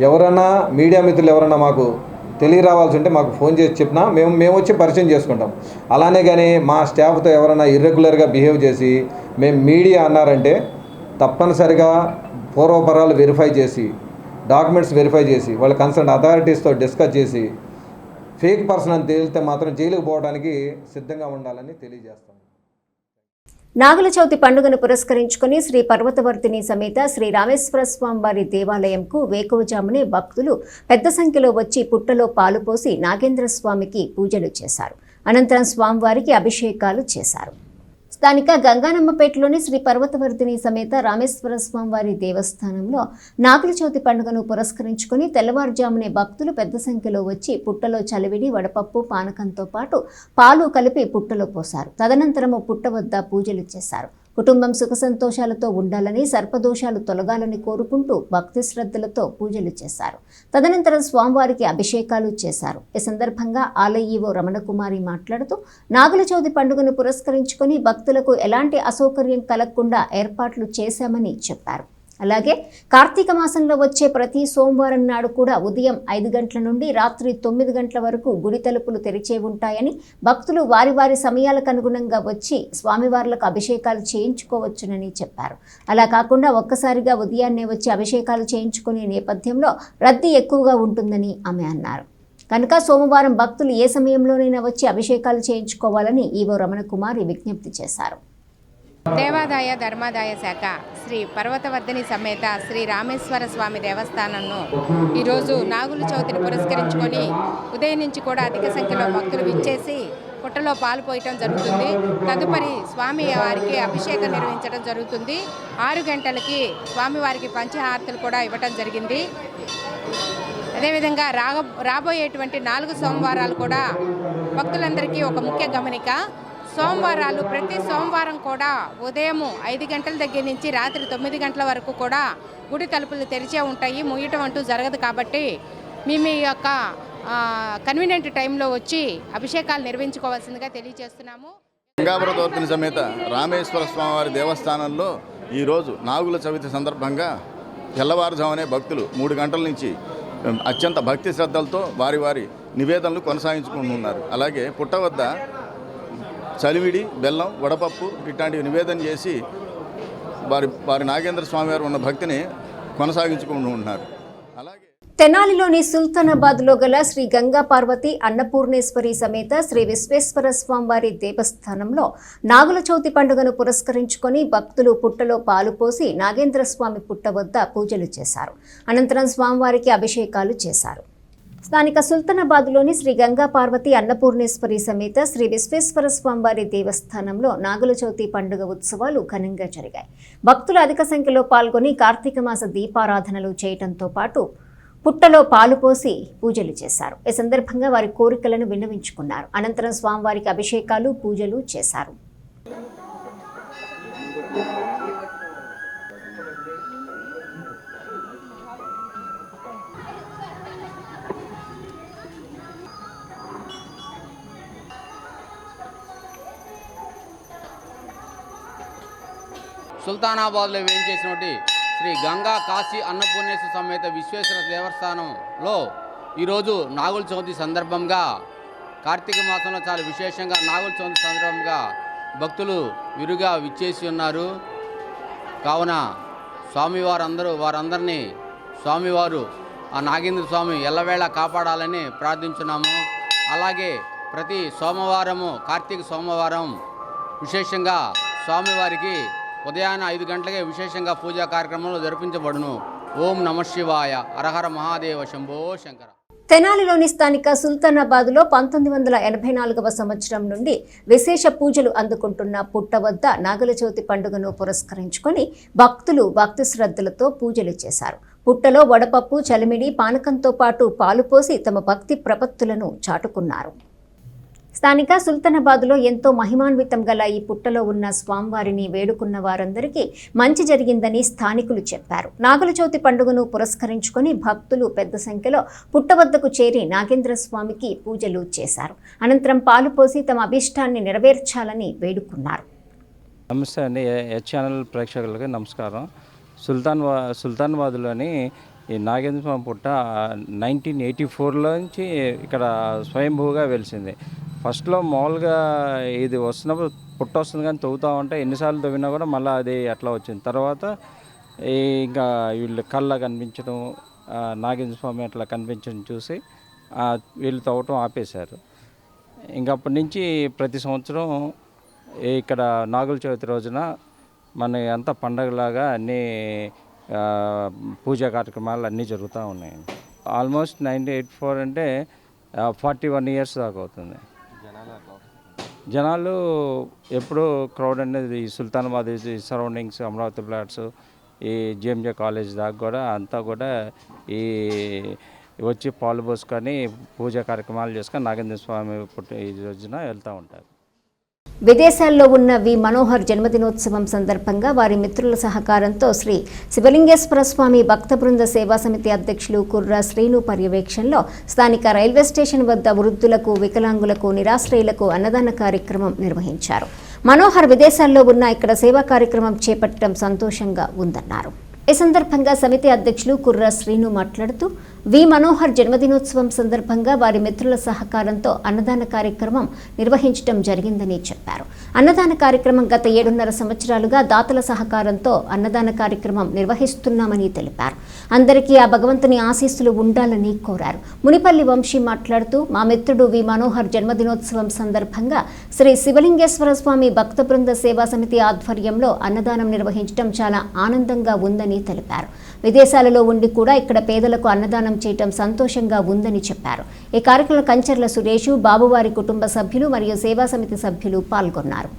ఎవరైనా మీడియా మిత్రులు ఎవరైనా మాకు తెలియరావాల్సి ఉంటే మాకు ఫోన్ చేసి చెప్పినా మేము వచ్చి పరిచయం చేసుకుంటాం. అలానే కానీ మా స్టాఫ్తో ఎవరైనా ఇర్రెగ్యులర్గా బిహేవ్ చేసి మేము మీడియా అన్నారంటే తప్పనిసరిగా పూర్వపరాలు వెరిఫై చేసి, డాక్యుమెంట్స్ వెరిఫై చేసి, వాళ్ళ కన్సర్న్ అథారిటీస్తో డిస్కస్ చేసి ఫేక్ పర్సన్ అని తేలితే మాత్రం జైలుకు పోవడానికి సిద్ధంగా ఉండాలని తెలియజేస్తాం. నాగుల చవితి పండుగను పురస్కరించుకుని శ్రీ పర్వతవర్తిని సమేత శ్రీ రామేశ్వర స్వామివారి దేవాలయంకు వేకువజామునే భక్తులు పెద్ద సంఖ్యలో వచ్చి పుట్టలో పాలు పోసి నాగేంద్ర స్వామికి పూజలు చేశారు. అనంతరం స్వామివారికి అభిషేకాలు చేశారు. స్థానిక గంగానమ్మపేటలోని శ్రీ పర్వతవర్తిని సమేత రామేశ్వర స్వామివారి దేవస్థానంలో నాగుల చవితి పండుగను పురస్కరించుకుని తెల్లవారుజామునే భక్తులు పెద్ద సంఖ్యలో వచ్చి పుట్టలో చలివిడి, వడపప్పు, పానకంతో పాటు పాలు కలిపి పుట్టలో పోశారు. తదనంతరము పుట్ట వద్ద పూజలు చేశారు. కుటుంబం సుఖ సంతోషాలతో ఉండాలని, సర్పదోషాలు తొలగాలని కోరుకుంటూ భక్తి శ్రద్ధలతో పూజలు చేశారు. తదనంతరం స్వామివారికి అభిషేకాలు చేశారు. ఈ సందర్భంగా ఆలయ ఈవో రమణకుమారి మాట్లాడుతూ నాగుల చవితి పండుగను పురస్కరించుకొని భక్తులకు ఎలాంటి అసౌకర్యం కలగకుండా ఏర్పాట్లు చేశామని చెప్పారు. అలాగే కార్తీక మాసంలో వచ్చే ప్రతి సోమవారం నాడు కూడా ఉదయం 5 గంటల నుండి రాత్రి 9 గంటల వరకు గుడి తలుపులు తెరిచే ఉంటాయని, భక్తులు వారి వారి సమయాలకు అనుగుణంగా వచ్చి స్వామివార్లకు అభిషేకాలు చేయించుకోవచ్చునని చెప్పారు. అలా కాకుండా ఒక్కసారిగా ఉదయాన్నే వచ్చి అభిషేకాలు చేయించుకునే నేపథ్యంలో రద్దీ ఎక్కువగా ఉంటుందని ఆమె అన్నారు. కనుక సోమవారం భక్తులు ఏ సమయంలోనైనా వచ్చి అభిషేకాలు చేయించుకోవాలని ఈవో రమణకుమారి విజ్ఞప్తి చేశారు. దేవాదాయ ధర్మాదాయ శాఖ శ్రీ పర్వతవర్ధిని సమేత శ్రీ రామేశ్వర స్వామి దేవస్థానంను ఈరోజు నాగుల చవితిని పురస్కరించుకొని ఉదయం నుంచి కూడా అధిక సంఖ్యలో భక్తులు విచ్చేసి పుట్టలో పాలు పోయటం జరుగుతుంది. తదుపరి స్వామి వారికి అభిషేకం నిర్వహించడం జరుగుతుంది. 6 గంటలకి స్వామివారికి పంచహారతులు కూడా ఇవ్వటం జరిగింది. అదేవిధంగా రాబోయేటువంటి 4 సోమవారాలు కూడా భక్తులందరికీ ఒక ముఖ్య గమనిక. సోమవారాలు ప్రతి సోమవారం కూడా ఉదయం 5 గంటల దగ్గర నుంచి రాత్రి 9 గంటల వరకు కూడా గుడి తలుపులు తెరిచే ఉంటాయి. ముయ్యటం అంటూ జరగదు. కాబట్టి మీ యొక్క కన్వీనియంట్ టైంలో వచ్చి అభిషేకాలు నిర్వహించుకోవాల్సిందిగా తెలియజేస్తున్నాము. గంగాపర్వతవర్తిని సమేత రామేశ్వర స్వామివారి దేవస్థానంలో ఈరోజు నాగుల చవితి సందర్భంగా తెల్లవారుజామునే భక్తులు 3 గంటల నుంచి అత్యంత భక్తి శ్రద్ధలతో వారి వారి నివేదనలు కొనసాగించుకుంటున్నారు. అలాగే పుట్ట వద్ద చలివిడి, బెల్లం, వడపప్పు ఇట్లాంటివి నివేదన చేసి వారి నాగేంద్ర స్వామివారు ఉన్న భక్తిని కొనసాగించుకుంటూ ఉంటున్నారు. అలాగే తెనాలిలోని సుల్తానాబాద్లో గల శ్రీ గంగా పార్వతి అన్నపూర్ణేశ్వరి సమేత శ్రీ విశ్వేశ్వర స్వామివారి దేవస్థానంలో నాగుల చవితి పండుగను పురస్కరించుకొని భక్తులు పుట్టలో పాలు పోసి నాగేంద్ర స్వామి పుట్ట వద్ద పూజలు చేశారు. అనంతరం స్వామివారికి అభిషేకాలు చేశారు. స్థానిక సుల్తానాబాద్లోని శ్రీ గంగా పార్వతి అన్నపూర్ణేశ్వరి సమేత శ్రీ విశ్వేశ్వర స్వామివారి దేవస్థానంలో నాగుల చవితి పండుగ ఉత్సవాలు ఘనంగా జరిగాయి. భక్తులు అధిక సంఖ్యలో పాల్గొని కార్తీక మాస దీపారాధనలు చేయడంతో పాటు పుట్టలో పాలు పోసి పూజలు చేశారు. ఈ సందర్భంగా వారి కోరికలను విన్నవించుకున్నారు. అనంతరం స్వామివారికి అభిషేకాలు, పూజలు చేశారు. సుల్తానాబాద్లో వేయించేసినటువంటి శ్రీ గంగా కాశీ అన్నపూర్ణేశ్వర సమేత విశ్వేశ్వర దేవస్థానంలో ఈరోజు నాగుల చవితి సందర్భంగా కార్తీక మాసంలో చాలా విశేషంగా నాగుల చవితి సందర్భంగా భక్తులు విరుగా విచ్చేసి ఉన్నారు. కావున వారందరినీ స్వామివారు ఆ నాగేంద్ర స్వామి ఎల్లవేళ కాపాడాలని ప్రార్థించున్నాము. అలాగే ప్రతి సోమవారము కార్తీక సోమవారం విశేషంగా స్వామివారికి ఉదయాన్నే 5 గంటలకే విశేషంగా పూజా కార్యక్రమాలు జరిపించబడును. ఓం నమ శివాయ, హరహర మహాదేవ, శంభో శంకర. తెనాలిలోని స్థానిక సుల్తానాబాద్లో 1984వ సంవత్సరం నుండి విశేష పూజలు అందుకుంటున్న పుట్ట వద్ద నాగుల చవితి పండుగను పురస్కరించుకొని భక్తులు భక్తి శ్రద్ధలతో పూజలు చేశారు. పుట్టలో వడపప్పు, చలిమిడి, పానకంతో పాటు పాలు పోసి తమ భక్తి ప్రపత్తులను చాటుకున్నారు. స్థానిక సుల్తానాబాద్లో ఎంతో మహిమాన్వితం గల ఈ పుట్టలో ఉన్న స్వామివారిని వేడుకున్న వారందరికీ మంచి జరిగిందని స్థానికులు చెప్పారు. నాగుల చవితి పండుగను పురస్కరించుకొని భక్తులు పెద్ద సంఖ్యలో పుట్ట వద్దకు చేరి నాగేంద్ర స్వామికి పూజలు చేశారు. అనంతరం పాలు పోసి తమ అభిష్టాన్ని నెరవేర్చాలని వేడుకున్నారు. నమస్తే అండి, హెచ్ ఛానల్ ప్రేక్షకులకి నమస్కారం. సుల్తానాబాద్లోని ఈ నాగేంద్ర స్వామి పుట్ట 1984లో నుంచి ఇక్కడ స్వయంభూగా వెలిసింది. ఫస్ట్లో మామూలుగా ఇది వస్తున్నప్పుడు పుట్ట వస్తుంది కానీ తవ్వుతూ ఉంటే ఎన్నిసార్లు తవ్వినా కూడా మళ్ళీ అది అట్లా వచ్చింది. తర్వాత ఇంకా వీళ్ళు కళ్ళ కనిపించడం, నాగేంద్ర స్వామి అట్లా కనిపించడం చూసి వీళ్ళు తవ్వటం ఆపేశారు. ఇంకప్పటి నుంచి ప్రతి సంవత్సరం ఇక్కడ నాగుల చవితి రోజున మన అంతా పండగలాగా అన్నీ పూజా కార్యక్రమాలు అన్నీ జరుగుతూ ఉన్నాయి. ఆల్మోస్ట్ 1984 అంటే 41 ఇయర్స్ దాకా అవుతుంది. జనాలు ఎప్పుడూ క్రౌడ్ అనేది సుల్తానాబాద్ సరౌండింగ్స్, అమరావతి ప్లాట్స్, ఈ జేఎంజే కాలేజ్ దాకా కూడా అంతా కూడా ఈ వచ్చి పాలు పోసుకొని పూజా కార్యక్రమాలు చేసుకొని నాగేంద్ర స్వామి ఈ రోజున వెళ్తూ ఉంటారు. విదేశాల్లో ఉన్న వి మనోహర్ జన్మదినోత్సవం సందర్భంగా వారి మిత్రుల సహకారంతో శ్రీ శివలింగేశ్వర స్వామి భక్త బృంద సేవా సమితి అధ్యక్షులు కుర్ర శ్రీను పర్యవేక్షణలో స్థానిక రైల్వే స్టేషన్ వద్ద వృద్ధులకు, వికలాంగులకు, నిరాశ్రయులకు అన్నదాన కార్యక్రమం నిర్వహించారు. మనోహర్ విదేశాల్లో ఉన్న ఇక్కడ సేవా కార్యక్రమం చేపట్టడం సంతోషంగా ఉందన్నారు. ఈ సందర్భంగా సమితి అధ్యక్షులు కుర్ర శ్రీను మాట్లాడుతూ వి మనోహర్ జన్మదినోత్సవం సందర్భంగా వారి మిత్రుల సహకారంతో అన్నదాన కార్యక్రమం నిర్వహించడం జరిగిందని చెప్పారు. అన్నదాన కార్యక్రమం గత 7.5 సంవత్సరాలుగా దాతల సహకారంతో అన్నదాన కార్యక్రమం నిర్వహిస్తున్నామని తెలిపారు. అందరికీ ఆ భగవంతుని ఆశీస్సులు ఉండాలని కోరారు. మునిపల్లి వంశీ మాట్లాడుతూ మా మిత్రుడు వి మనోహర్ జన్మదినోత్సవం సందర్భంగా శ్రీ శివలింగేశ్వర స్వామి భక్త బృంద సేవా సమితి ఆధ్వర్యంలో అన్నదానం నిర్వహించడం చాలా ఆనందంగా ఉందని తెలిపారు. విదేశాలలో ఉండి కూడా ఇక్కడ పేదలకు అన్నదానం చేయటం సంతోషంగా ఉందని చెప్పారు. ఈ కార్యక్రమంలో కంచర్ల సురేష్, బాబువారి కుటుంబ సభ్యులు మరియు సేవా సమితి సభ్యులు పాల్గొన్నారు.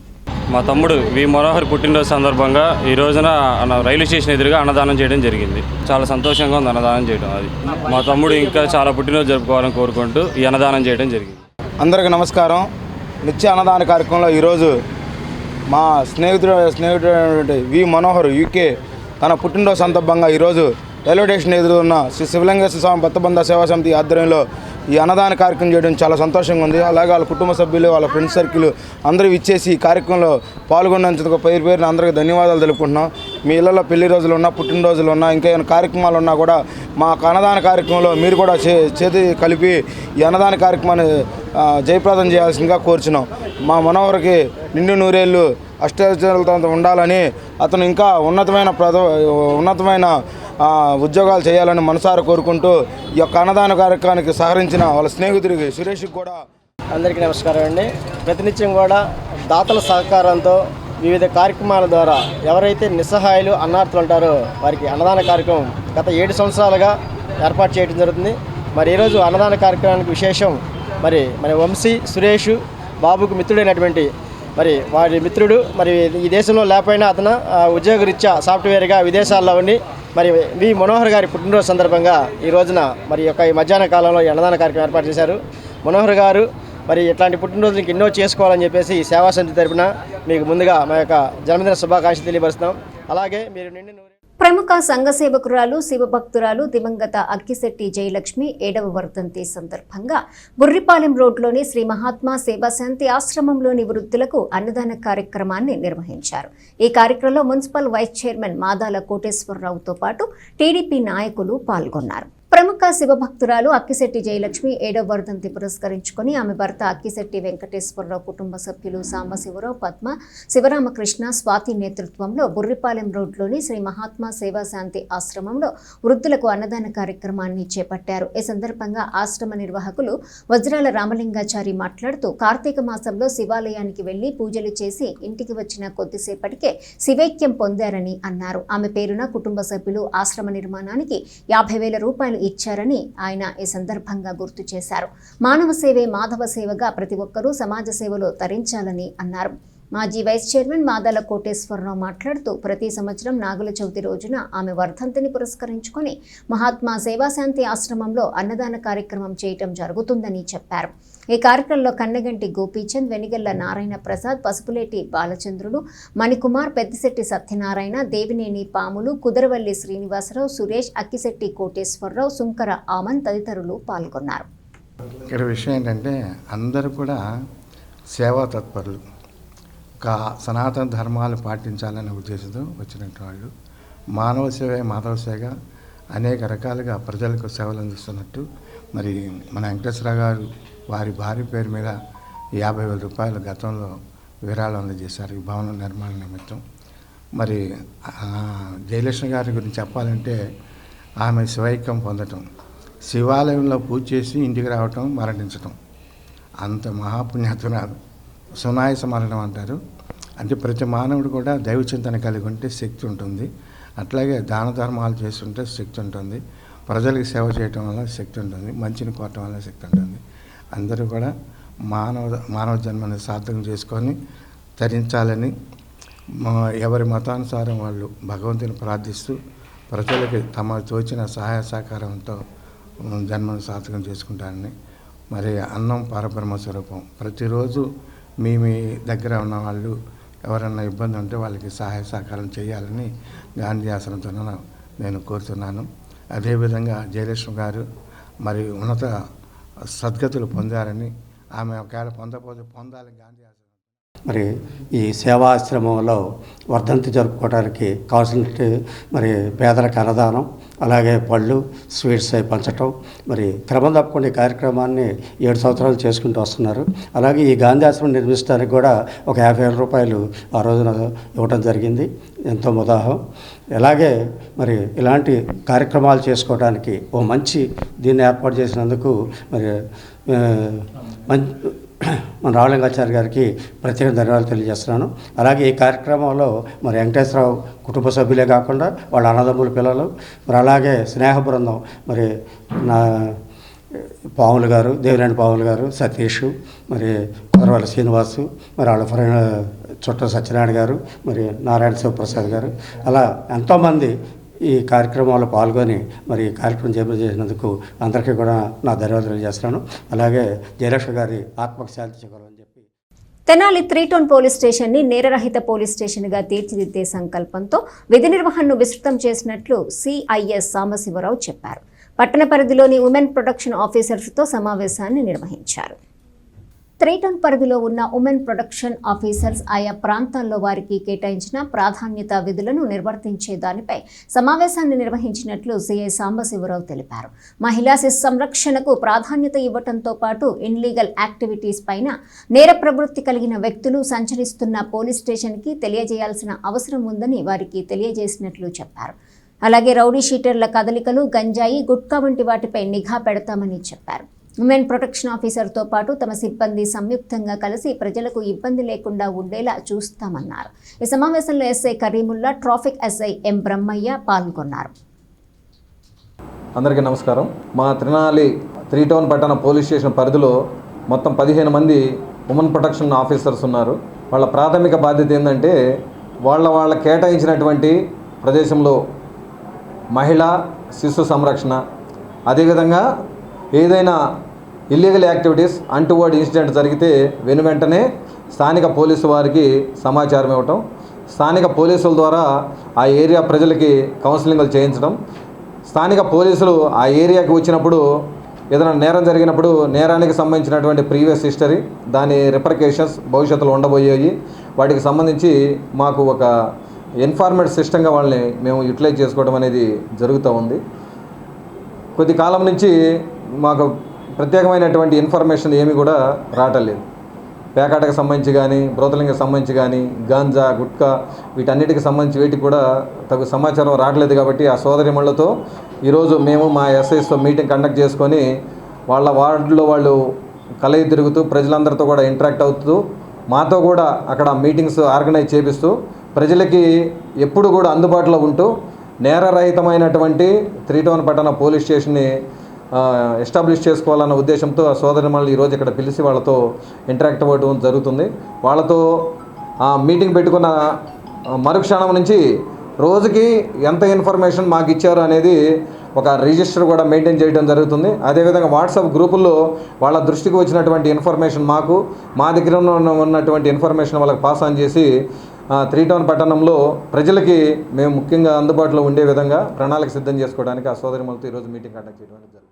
మా తమ్ముడు వి మనోహర్ పుట్టినరోజు సందర్భంగా ఈ రోజున రైల్వే స్టేషన్ ఎదురుగా అన్నదానం చేయడం జరిగింది. చాలా సంతోషంగా ఉంది అన్నదానం చేయడం. అది మా తమ్ముడు ఇంకా చాలా పుట్టినరోజు జరుపుకోవాలని కోరుకుంటూ ఈ అన్నదానం చేయడం జరిగింది. అందరికీ నమస్కారం. నిత్య అన్నదాన కార్యక్రమంలో ఈరోజు మా స్నేహితుడు వి మనోహర్ యూకే తన పుట్టినరోజు సందర్భంగా ఈరోజు రైల్వే స్టేషన్ ఎదురు ఉన్న శ్రీ శివలింగేశ్వర స్వామి భక్త బృంద సేవా సమితి ఆధ్వర్యంలో ఈ అన్నదాన కార్యక్రమం చేయడం చాలా సంతోషంగా ఉంది. అలాగే వాళ్ళ కుటుంబ సభ్యులు, వాళ్ళ ఫ్రెండ్స్ సర్కిల్ అందరూ ఇచ్చేసి ఈ కార్యక్రమంలో పాల్గొన్నందుకు పేరున అందరికీ ధన్యవాదాలు తెలుపుకుంటున్నాం. మీ ఇళ్లలో పెళ్లి రోజులు ఉన్నా, పుట్టినరోజులు ఉన్నా, ఇంకా ఏమైనా కార్యక్రమాలు ఉన్నా కూడా మా అన్నదాన కార్యక్రమంలో మీరు కూడా చేతి కలిపి ఈ అన్నదాన కార్యక్రమాన్ని జయప్రదం చేయాల్సిందిగా కోరుచున్నాం. మా మనోహర్కి నిండు నూరేళ్ళు అష్టాచరణలతో ఉండాలని, అతను ఇంకా ఉన్నతమైన ఉద్యోగాలు చేయాలని మనసారా కోరుకుంటూ ఈ యొక్క అన్నదాన కార్యక్రమానికి సహకరించిన వాళ్ళ స్నేహితుడికి సురేష్కి కూడా అందరికీ నమస్కారం అండి. ప్రతినిత్యం కూడా దాతల సహకారంతో వివిధ కార్యక్రమాల ద్వారా ఎవరైతే నిస్సహాయులు, అన్నార్థులు ఉంటారో వారికి అన్నదాన కార్యక్రమం గత 7 సంవత్సరాలుగా ఏర్పాటు చేయడం జరుగుతుంది. మరి ఈరోజు అన్నదాన కార్యక్రమానికి విశేషం మన వంశీ సురేష్ బాబుకు మిత్రుడైనటువంటి వారి మిత్రుడు ఈ దేశంలో లేకపోయినా అతను ఉద్యోగరీత్యా సాఫ్ట్వేర్గా విదేశాల్లో ఉండి వి మనోహర్ గారి పుట్టినరోజు సందర్భంగా ఈ రోజున ఈ మధ్యాహ్న కాలంలో ఈ అన్నదాన కార్యక్రమం ఏర్పాటు చేశారు. మనోహర్ గారు ఇట్లాంటి పుట్టినరోజు ఎన్నో చేసుకోవాలని చెప్పేసి ఈ సేవా సమితి తరపున మీకు ముందుగా మా యొక్క జన్మదిన శుభాకాంక్షలు తెలియపరుస్తున్నాం. అలాగే మీరు నిండి ప్రముఖ సంఘ సేవకురాలు, శివభక్తురాలు దివంగత అక్కిశెట్టి జయలక్ష్మి 7వ వర్ధంతి సందర్భంగా బుర్రిపాలెం రోడ్లోని శ్రీ మహాత్మా సేవాశాంతి ఆశ్రమంలోని వృద్ధులకు అన్నదాన కార్యక్రమాన్ని నిర్వహించారు. ఈ కార్యక్రమంలో మున్సిపల్ వైస్ చైర్మన్ మాదాల కోటేశ్వరరావుతో పాటు టీడీపీ నాయకులు పాల్గొన్నారు. ప్రముఖ ప్రముఖ శివభక్తురాలు అక్కిశెట్టి జయలక్ష్మి 7వ వర్ధంతి పురస్కరించుకొని ఆమె భర్త అక్కిశెట్టి వెంకటేశ్వరరావు కుటుంబ సభ్యులు సాంబశివరావు, పద్మ, శివరామకృష్ణ, స్వాతి నేతృత్వంలో బుర్రిపాలెం రోడ్లోని శ్రీ మహాత్మా సేవాశాంతి ఆశ్రమంలో వృద్ధులకు అన్నదాన కార్యక్రమాన్ని చేపట్టారు. ఈ సందర్భంగా ఆశ్రమ నిర్వాహకులు వజ్రాల రామలింగాచారి మాట్లాడుతూ కార్తీక మాసంలో శివాలయానికి వెళ్లి పూజలు చేసి ఇంటికి వచ్చిన కొద్దిసేపటికే శివైక్యం పొందారని అన్నారు. ఆమె పేరున కుటుంబ సభ్యులు ఆశ్రమ నిర్మాణానికి 50,000 రూపాయలు ఇచ్చారని ఆయన ఈ సందర్భంగా గుర్తు చేశారు. మానవ సేవే మాధవ సేవగా ప్రతి ఒక్కరూ సమాజ సేవలో తరించాలని అన్నారు. మాజీ వైస్ చైర్మన్ మాదాల కోటేశ్వరరావు మాట్లాడుతూ ప్రతి సంవత్సరం నాగుల చవితి రోజున ఆమె వర్ధంతిని పురస్కరించుకొని మహాత్మా సేవాశాంతి ఆశ్రమంలో అన్నదాన కార్యక్రమం చేయటం జరుగుతుందని చెప్పారు. ఈ కార్యక్రమంలో కన్నగంటి గోపీచంద్, వెనిగల్ల నారాయణ ప్రసాద్, పసుపులేటి బాలచంద్రుడు, మణికుమార్, పెద్దిశెట్టి సత్యనారాయణ, దేవినేని పాములు, కుదరవల్లి శ్రీనివాసరావు, సురేష్, అక్కిశెట్టి కోటేశ్వరరావు, సుంకర ఆమన్ తదితరులు పాల్గొన్నారు. ఇక్కడ విషయం ఏంటంటే అందరూ కూడా సేవా తత్పరులు, ఒక సనాతన ధర్మాలు పాటించాలనే ఉద్దేశంతో వచ్చినట్టు వాళ్ళు మానవ సేవే మాధవ సేవగా అనేక రకాలుగా ప్రజలకు సేవలు అందిస్తున్నట్టు మరి మన వెంకటేశ్వర గారు వారి భార్య పేరు మీద 50,000 రూపాయలు గతంలో విరాళం అందజేశారు ఈ భవన నిర్మాణ నిమిత్తం. మరి జయలక్ష్మి గారి గురించి చెప్పాలంటే ఆమె శివైక్యం పొందటం, శివాలయంలో పూజ చేసి ఇంటికి రావటం, మరణించటం, అంత మహాపుణ్యాతురాలు. సునాయస మరణం అంటారు. అంటే ప్రతి మానవుడు కూడా దైవ చింతన కలిగి ఉంటే శక్తి ఉంటుంది. అట్లాగే దాన ధర్మాలు చేస్తుంటే శక్తి ఉంటుంది. ప్రజలకు సేవ చేయటం వల్ల శక్తి ఉంటుంది. మంచిని కోరటం వల్ల శక్తి ఉంటుంది. అందరూ కూడా మానవ జన్మని సార్థకం చేసుకొని తరించాలని ఎవరి మతానుసారం వాళ్ళు భగవంతుని ప్రార్థిస్తూ ప్రజలకి తమ తోచిన సహాయ సహకారంతో జన్మను సార్థకం చేసుకుంటారని. మరి అన్నం పరబ్రహ్మ స్వరూపం. ప్రతిరోజు మీ దగ్గర ఉన్న వాళ్ళు ఎవరన్నా ఇబ్బంది ఉంటే వాళ్ళకి సహాయ సహకారం చేయాలని గాంధీ ఆశ్రమంతో నేను కోరుతున్నాను. అదేవిధంగా జయలక్ష్మి గారు మరి ఉన్నత సద్గతులు పొందారని, ఆమె ఒకవేళ పొందకపోతే పొందాలని గాంధీ ఆశ్రమం మరి ఈ సేవాశ్రమంలో వర్ధంతి జరుపుకోవడానికి కావాల్సిన మరి పేదలకు అన్నదానం, అలాగే పళ్ళు, స్వీట్స్ అవి పంచటం, మరి క్రమం తప్పకుండా ఈ కార్యక్రమాన్ని 7 సంవత్సరాలు చేసుకుంటూ వస్తున్నారు. అలాగే ఈ గాంధీ ఆశ్రమం నిర్మించడానికి కూడా ఒక 50,000 రూపాయలు ఆ రోజున ఇవ్వడం జరిగింది. ఎంతో ముదాహం. అలాగే మరి ఇలాంటి కార్యక్రమాలు చేసుకోవడానికి ఓ మంచి దీన్ని ఏర్పాటు చేసినందుకు మరి మన రామలింగాచారి గారికి ప్రత్యేక ధన్యవాదాలు తెలియజేస్తున్నాను. అలాగే ఈ కార్యక్రమంలో మరి వెంకటేశ్వరరావు కుటుంబ సభ్యులే కాకుండా వాళ్ళ అన్నదమ్ముల పిల్లలు, మరి అలాగే స్నేహ బృందం, మరి నా పాములు గారు, దేవినేని పాములు గారు, సతీష్, మరి కుదరవల్లి శ్రీనివాసు, మరి వాళ్ళ ఫ్రెండ్ చుట్ట సత్యనారాయణ గారు, మరి నారాయణ శివప్రసాద్ గారు, అలా ఎంతోమంది ఈ కార్యక్రమంలో పాల్గొని మరి ఈ కార్యక్రమం చేసినందుకు అందరికీ కూడా నా ధన్యవాదాలు తెలియజేస్తున్నాను. అలాగే జయలక్ష్మి గారి ఆత్మకు శాంతి చేకూరాలని చెప్పి తెనాలి 3 టౌన్ పోలీస్ స్టేషన్ని నేరరహిత పోలీస్ స్టేషన్గా తీర్చిదిద్దే సంకల్పంతో విధి నిర్వహణను విస్తృతం చేసినట్లు సిఐఎస్ సాంబశివరావు చెప్పారు. పట్టణ పరిధిలోని ఉమెన్ ప్రొటెక్షన్ ఆఫీసర్స్తో సమావేశాన్ని నిర్వహించారు. 3 టౌన్ పరిధిలో ఉన్న ఉమెన్ ప్రొటెక్షన్ ఆఫీసర్స్ ఆయా ప్రాంతాల్లో వారికి కేటాయించిన ప్రాధాన్యత విధులను నిర్వర్తించే దానిపై సమావేశాన్ని నిర్వహించినట్లు సిఐ సాంబశివరావు తెలిపారు. మహిళా శిశు సంరక్షణకు ప్రాధాన్యత ఇవ్వడంతో పాటు ఇన్లీగల్ యాక్టివిటీస్ పైన నేర ప్రవృత్తి కలిగిన వ్యక్తులు సంచరిస్తున్న పోలీస్ స్టేషన్కి తెలియజేయాల్సిన అవసరం ఉందని వారికి తెలియజేసినట్లు చెప్పారు. అలాగే రౌడీ షీటర్ల కదలికలు, గంజాయి, గుట్కా వంటి వాటిపై నిఘా పెడతామని చెప్పారు. ఉమెన్ ప్రొటెక్షన్ ఆఫీసర్తో పాటు తమ సిబ్బంది సంయుక్తంగా కలిసి ప్రజలకు ఇబ్బంది లేకుండా ఉండేలా చూస్తామన్నారు. ఈ సమావేశంలో SI Karimulla, traffic SI M Brahmayya పాల్గొన్నారు. అందరికీ నమస్కారం. మా తెనాలి 3 టౌన్ పట్టణ పోలీస్ స్టేషన్ పరిధిలో మొత్తం 15 మంది ఉమెన్ ప్రొటెక్షన్ ఆఫీసర్స్ ఉన్నారు. వాళ్ళ ప్రాథమిక బాధ్యత ఏంటంటే వాళ్ళ కేటాయించినటువంటి ప్రదేశంలో మహిళా శిశు సంరక్షణ, అదేవిధంగా ఏదైనా ఇల్లీగల్ యాక్టివిటీస్, అన్టువర్డ్ ఇన్సిడెంట్ జరిగితే వెంటనే స్థానిక పోలీసు వారికి సమాచారం ఇవ్వటం, స్థానిక పోలీసుల ద్వారా ఆ ఏరియా ప్రజలకి కౌన్సిలింగ్లు చేయించడం, స్థానిక పోలీసులు ఆ ఏరియాకి వచ్చినప్పుడు ఏదైనా నేరం జరిగినప్పుడు నేరానికి సంబంధించినటువంటి ప్రీవియస్ హిస్టరీ, దాని రిపర్కేషన్స్ భవిష్యత్తులో ఉండబోయేవి, వాటికి సంబంధించి మాకు ఒక ఇన్ఫార్మేట్ సిస్టంగా వాళ్ళని మేము యూటిలైజ్ చేసుకోవడం అనేది జరుగుతూ ఉంది. కొద్ది కాలం నుంచి మాకు ప్రత్యేకమైనటువంటి ఇన్ఫర్మేషన్ ఏమి కూడా రావట్లేదు. పేకాటకు సంబంధించి కానీ, బ్రోతలింగకు సంబంధించి కానీ, గాంజా, గుట్కా వీటన్నిటికి సంబంధించి వీటికి కూడా తగు సమాచారం రావట్లేదు. కాబట్టి ఆ సోదరిమణులతో ఈరోజు మేము మా ఎస్ఐస్తో మీటింగ్ కండక్ట్ చేసుకొని వాళ్ళ వార్డులో వాళ్ళు కలయి తిరుగుతూ ప్రజలందరితో కూడా ఇంటరాక్ట్ అవుతూ మాతో కూడా అక్కడ మీటింగ్స్ ఆర్గనైజ్ చేపిస్తూ ప్రజలకి ఎప్పుడు కూడా అందుబాటులో ఉంటూ నేరరహితమైనటువంటి 3 టౌన్ పట్టణ పోలీస్ స్టేషన్ని ఎస్టాబ్లిష్ చేసుకోవాలన్న ఉద్దేశంతో ఆ సోదరిమణులు ఈరోజు ఇక్కడ పిలిచి వాళ్ళతో ఇంటరాక్ట్ అవ్వడం జరుగుతుంది. వాళ్ళతో మీటింగ్ పెట్టుకున్న మరుక్షణం నుంచి రోజుకి ఎంత ఇన్ఫర్మేషన్ మాకు ఇచ్చారు అనేది ఒక రిజిస్టర్ కూడా మెయింటైన్ చేయడం జరుగుతుంది. అదేవిధంగా వాట్సాప్ గ్రూపుల్లో వాళ్ళ దృష్టికి వచ్చినటువంటి ఇన్ఫర్మేషన్ మా దగ్గర ఉన్నటువంటి ఇన్ఫర్మేషన్ వాళ్ళకి పాస్ ఆన్ చేసి 3 టౌన్ పట్టణంలో ప్రజలకి మేము ముఖ్యంగా అందుబాటులో ఉండే విధంగా ప్రణాళిక సిద్ధం చేసుకోవడానికి ఆ సోదరిమణులతో ఈరోజు మీటింగ్ కండక్ట్ చేయడం జరుగుతుంది.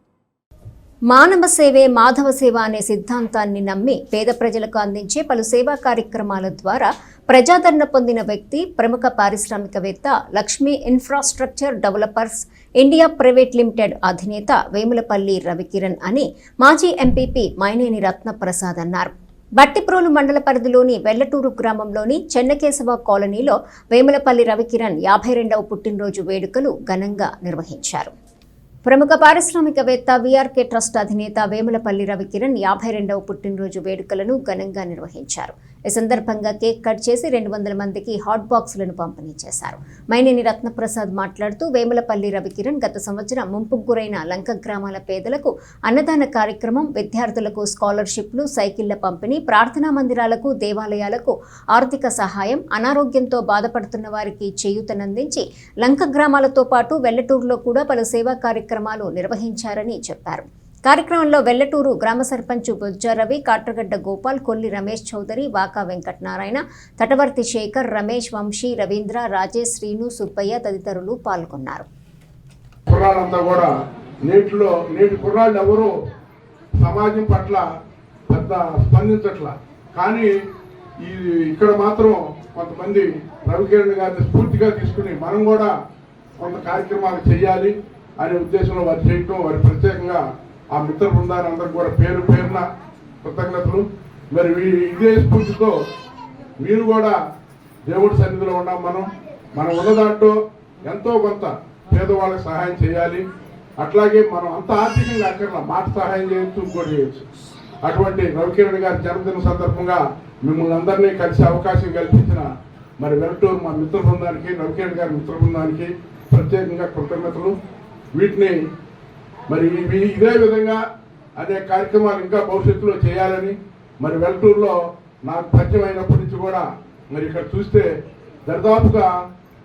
మానవ సేవే మాధవ సేవ అనే సిద్ధాంతాన్ని నమ్మి పేద ప్రజలకు అందించే పలు సేవా కార్యక్రమాల ద్వారా ప్రజాదరణ పొందిన వ్యక్తి ప్రముఖ పారిశ్రామికవేత్త Lakshmi infrastructure developers India private limited అధినేత వేములపల్లి రవికిరణ్ అని మాజీ ఎంపీపీ మైనేని రత్నప్రసాద్ అన్నారు. బట్టిప్రోలు మండల పరిధిలోని వెల్లటూరు గ్రామంలోని చెన్నకేశవ కాలనీలో వేములపల్లి రవికిరణ్ 52వ పుట్టినరోజు వేడుకలు ఘనంగా నిర్వహించారు. ప్రముఖ పారిశ్రామికవేత్త వీఆర్కే ట్రస్ట్ అధినేత వేములపల్లి రవికిరణ్ 52వ పుట్టినరోజు వేడుకలను ఘనంగా నిర్వహించారు. ఈ సందర్భంగా కేక్ కట్ చేసి 200 మందికి హాట్ బాక్సులను పంపిణీ చేశారు. మైనేని రత్నప్రసాద్ మాట్లాడుతూ వేములపల్లి రవికిరణ్ గత సంవత్సరం ముంపుకు గురైన లంక గ్రామాల పేదలకు అన్నదాన కార్యక్రమం, విద్యార్థులకు స్కాలర్షిప్లు, సైకిళ్ల పంపిణీ, ప్రార్థనా మందిరాలకు, దేవాలయాలకు ఆర్థిక సహాయం, అనారోగ్యంతో బాధపడుతున్న వారికి చేయూతనందించి లంక గ్రామాలతో పాటు వెల్లటూరులో కూడా పలు సేవా కార్యక్రమాలు నిర్వహించారని చెప్పారు. కార్యక్రమంలో వెల్లటూరు గ్రామ సర్పంచ్ బొజ్జ రవి, కాట్రగడ్డ గోపాల్, కొల్లి రమేష్ చౌదరి, వాకా వెంకటనారాయణ, తటవర్తి శేఖర్, రమేష్, వంశీ, రవీంద్ర, రాజేష్, శ్రీను, సుబ్బయ్య తదితరులు పాల్గొన్నారు. కుర్రాళ్ళంతా కూడా నేటి కుర్రాళ్ళు ఎవరు సమాజం పట్ల పెద్ద స్పందించట్ల, కానీ ఇక్కడ మాత్రం కొంతమంది రవికిరణ్ గారిని స్ఫూర్తిగా తీసుకుని మనం కూడా కొంత కార్యక్రమాలు చేయాలి అనే ఉద్దేశంలో వారు చేయటం, వారి ప్రత్యేకంగా ఆ మిత్ర బృందాన్ని అందరికి కూడా పేరు పేరున కృతజ్ఞతలు. మరి ఇదే స్ఫూర్తితో మీరు కూడా దేవుడి సన్నిధిలో ఉన్నాం. మనం ఉన్న దాంట్లో ఎంతో కొంత పేదవాళ్ళకి సహాయం చేయాలి. అట్లాగే మనం అంత ఆర్థికంగా అక్కడ మాట సహాయం చేయొచ్చు, ఇంకోటి చేయొచ్చు. అటువంటి రవికిరణ్ గారి జన్మదిన సందర్భంగా మిమ్మల్ని అందరినీ కలిసి అవకాశం కల్పించిన మరి వెల్లటూరు మా మిత్ర బృందానికి, రవికిరణ్ గారి మిత్ర బృందానికి ప్రత్యేకంగా కృతజ్ఞతలు. వీటిని మరి ఇదే విధంగా అనే కార్యక్రమాలు ఇంకా భవిష్యత్తులో చేయాలని, మరి వెల్లటూరులో నాకు పరిచయం అయినప్పటి నుంచి కూడా మరి ఇక్కడ చూస్తే దాదాపుగా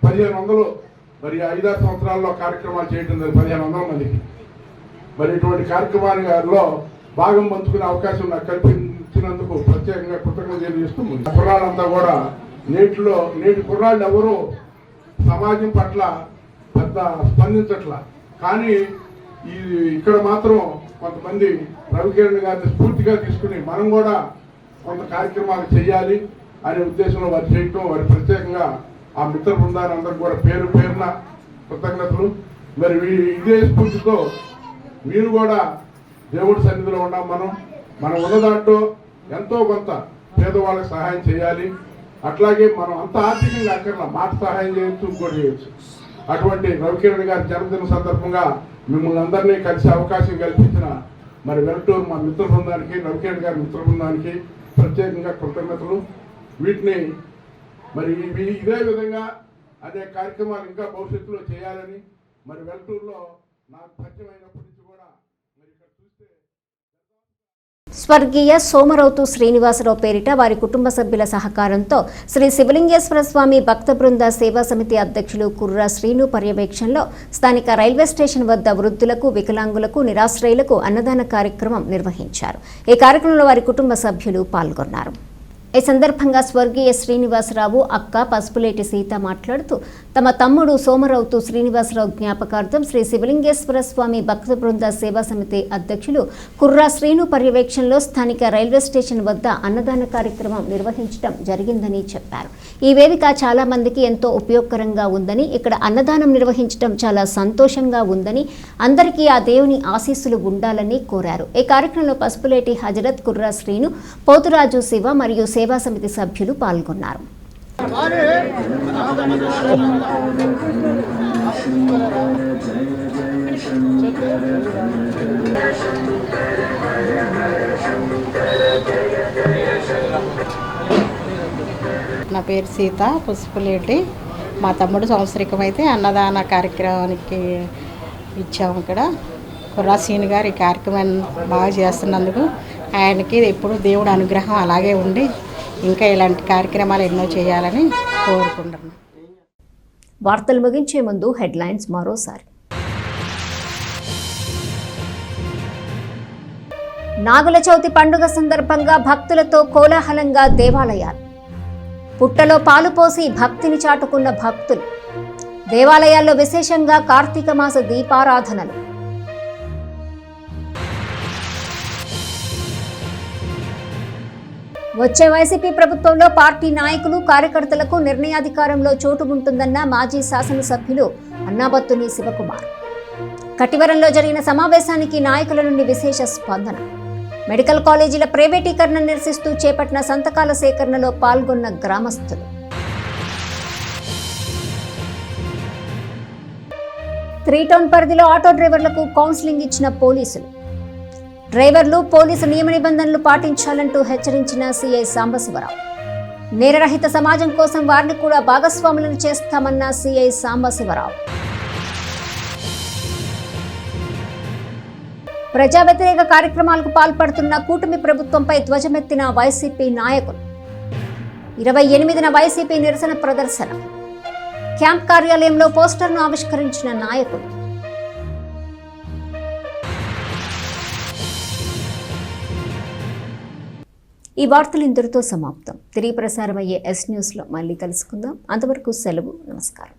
1500 మరి 5-6 సంవత్సరాల్లో కార్యక్రమాలు చేయడం 1500 మందికి మరి ఇటువంటి కార్యక్రమాల్లో భాగం పంచుకునే అవకాశం నాకు కల్పించినందుకు ప్రత్యేకంగా కృతజ్ఞతలు తెలియజేస్తూ కుర్రాళ్ళంతా కూడా నేటి కుర్రాళ్ళు ఎవరు సమాజం పట్ల పెద్ద స్పందించట్ల, కానీ ఇక్కడ మాత్రం కొంతమంది రవికిరణ్ గారిని స్ఫూర్తిగా తీసుకుని మనం కూడా కొంత కార్యక్రమాలు చేయాలి అనే ఉద్దేశంలో వారు చేయటం, వారి ప్రత్యేకంగా ఆ మిత్ర బృందాన్ని అందరికి కూడా పేరు పేరున కృతజ్ఞతలు. మరి ఇదే స్ఫూర్తితో మీరు కూడా దేవుడి సన్నిధిలో ఉన్నాం. మనం ఉన్న దాంట్లో ఎంతో కొంత పేదవాళ్ళకి సహాయం చేయాలి. అట్లాగే మనం అంత ఆర్థికంగా అక్కడ మాట సహాయం చేయొచ్చు, ఇంకోటి చేయొచ్చు. అటువంటి రవికిరణ్ గారి జన్మదిన సందర్భంగా మిమ్మల్ని అందరినీ కలిసి అవకాశం కల్పించిన మరి వెల్లటూరు మా మిత్ర బృందానికి, రవికిరణ్ గారి మిత్ర బృందానికి ప్రత్యేకంగా కృతజ్ఞతలు. వీటిని మరి ఇదే విధంగా అనే కార్యక్రమాలు ఇంకా భవిష్యత్తులో చేయాలని, మరి వెల్లటూరులో నాకు పరిచయం అయినప్పటి నుంచి కూడా మరి ఇక్కడ చూస్తే స్వర్గీయ సోమరౌతు శ్రీనివాసరావు పేరిట వారి కుటుంబ సభ్యుల సహకారంతో శ్రీ శివలింగేశ్వర స్వామి భక్త బృంద సేవా సమితి అధ్యక్షులు కుర్రా శ్రీను పర్యవేక్షణలో స్థానిక రైల్వే స్టేషన్ వద్ద వృద్ధులకు, వికలాంగులకు, నిరాశ్రయులకు అన్నదాన కార్యక్రమం నిర్వహించారు. ఈ కార్యక్రమంలో వారి కుటుంబ సభ్యులు పాల్గొన్నారు. ఈ సందర్భంగా స్వర్గీయ శ్రీనివాసరావు అక్క పసుపులేటి సీత మాట్లాడుతూ తమ తమ్ముడు సోమరౌతు శ్రీనివాసరావు జ్ఞాపకార్థం శ్రీ శివలింగేశ్వర స్వామి భక్త బృంద సేవా సమితి అధ్యక్షులు కుర్రా శ్రీను పర్యవేక్షణలో స్థానిక రైల్వే స్టేషన్ వద్ద అన్నదాన కార్యక్రమం నిర్వహించడం జరిగిందని చెప్పారు. ఈ వేదిక చాలా మందికి ఎంతో ఉపయోగకరంగా ఉందని, ఇక్కడ అన్నదానం నిర్వహించడం చాలా సంతోషంగా ఉందని, అందరికీ ఆ దేవుని ఆశీస్సులు ఉండాలని కోరారు. ఈ కార్యక్రమంలో పసుపులేటి హజరత్, కుర్రా శ్రీను, పోతురాజు శివ మరియు సేవా సమితి సభ్యులు పాల్గొన్నారు. నా పేరు సీత, పసుపులేటి. మా తమ్ముడు సంవత్సరికం అయితే అన్నదాన కార్యక్రమానికి ఇచ్చాము. ఇక్కడ కుర్రాసీని గారు ఈ కార్యక్రమాన్ని బాగా చేస్తున్నందుకు ఆయనకి ఎప్పుడు దేవుడు అనుగ్రహం అలాగే ఉండి ఇంకా ఇలాంటి కార్యక్రమాలు ఎన్నో చేయాలని కోరుకుంటున్నాను. వార్తలు ముగించే ముందు హెడ్లైన్స్ మరోసారి. నాగుల చవితి పండుగ సందర్భంగా భక్తులతో కోలాహలంగా దేవాలయాలు. పుట్టలో పాలు పోసి భక్తిని చాటుకున్న భక్తులు. దేవాలయాల్లో విశేషంగా కార్తీక మాస దీపారాధనలు. వచ్చే వైసీపీ ప్రభుత్వంలో పార్టీ నాయకులు, కార్యకర్తలకు నిర్ణయాధికారంలో చోటు ఉంటుందన్న మాజీ శాసనసభ్యులు అన్నాబత్తుని శివకుమార్. కటివరంలో జరిగిన సమావేశానికి నాయకుల నుండి విశేష స్పందన. మెడికల్ కాలేజీల ప్రైవేటీకరణ నిరసిస్తూ చేపట్టిన సంతకాల సేకరణలో పాల్గొన్న గ్రామస్తులు. త్రీ టౌన్ పరిధిలో ఆటో డ్రైవర్లకు కౌన్సిలింగ్ ఇచ్చిన పోలీసులు. డ్రైవర్లు పోలీసు నియమ నిబంధనలు పాటించాలంటూ హెచ్చరించిన సిఐ సాంబశివరావు. నేరరహిత సమాజం కోసం వారిని కూడా భాగస్వాములను చేస్తామన్న సిఐ సాంబశివరావు. ప్రజా వ్యతిరేక కార్యక్రమాలకు పాల్పడుతున్న కూటమి ప్రభుత్వంపై ధ్వజమెత్తిన వైసీపీ నాయకులు. 28న వైసీపీ నిరసన ప్రదర్శన. క్యాంప్ కార్యాలయంలో పోస్టర్ను ఆవిష్కరించిన నాయకులు. ఈ వార్తలు ఇంతటితో సమాప్తం. తిరిగి ప్రసారమయ్యే ఎస్ న్యూస్లో మళ్ళీ కలుసుకుందాం. అంతవరకు సెలవు. నమస్కారం.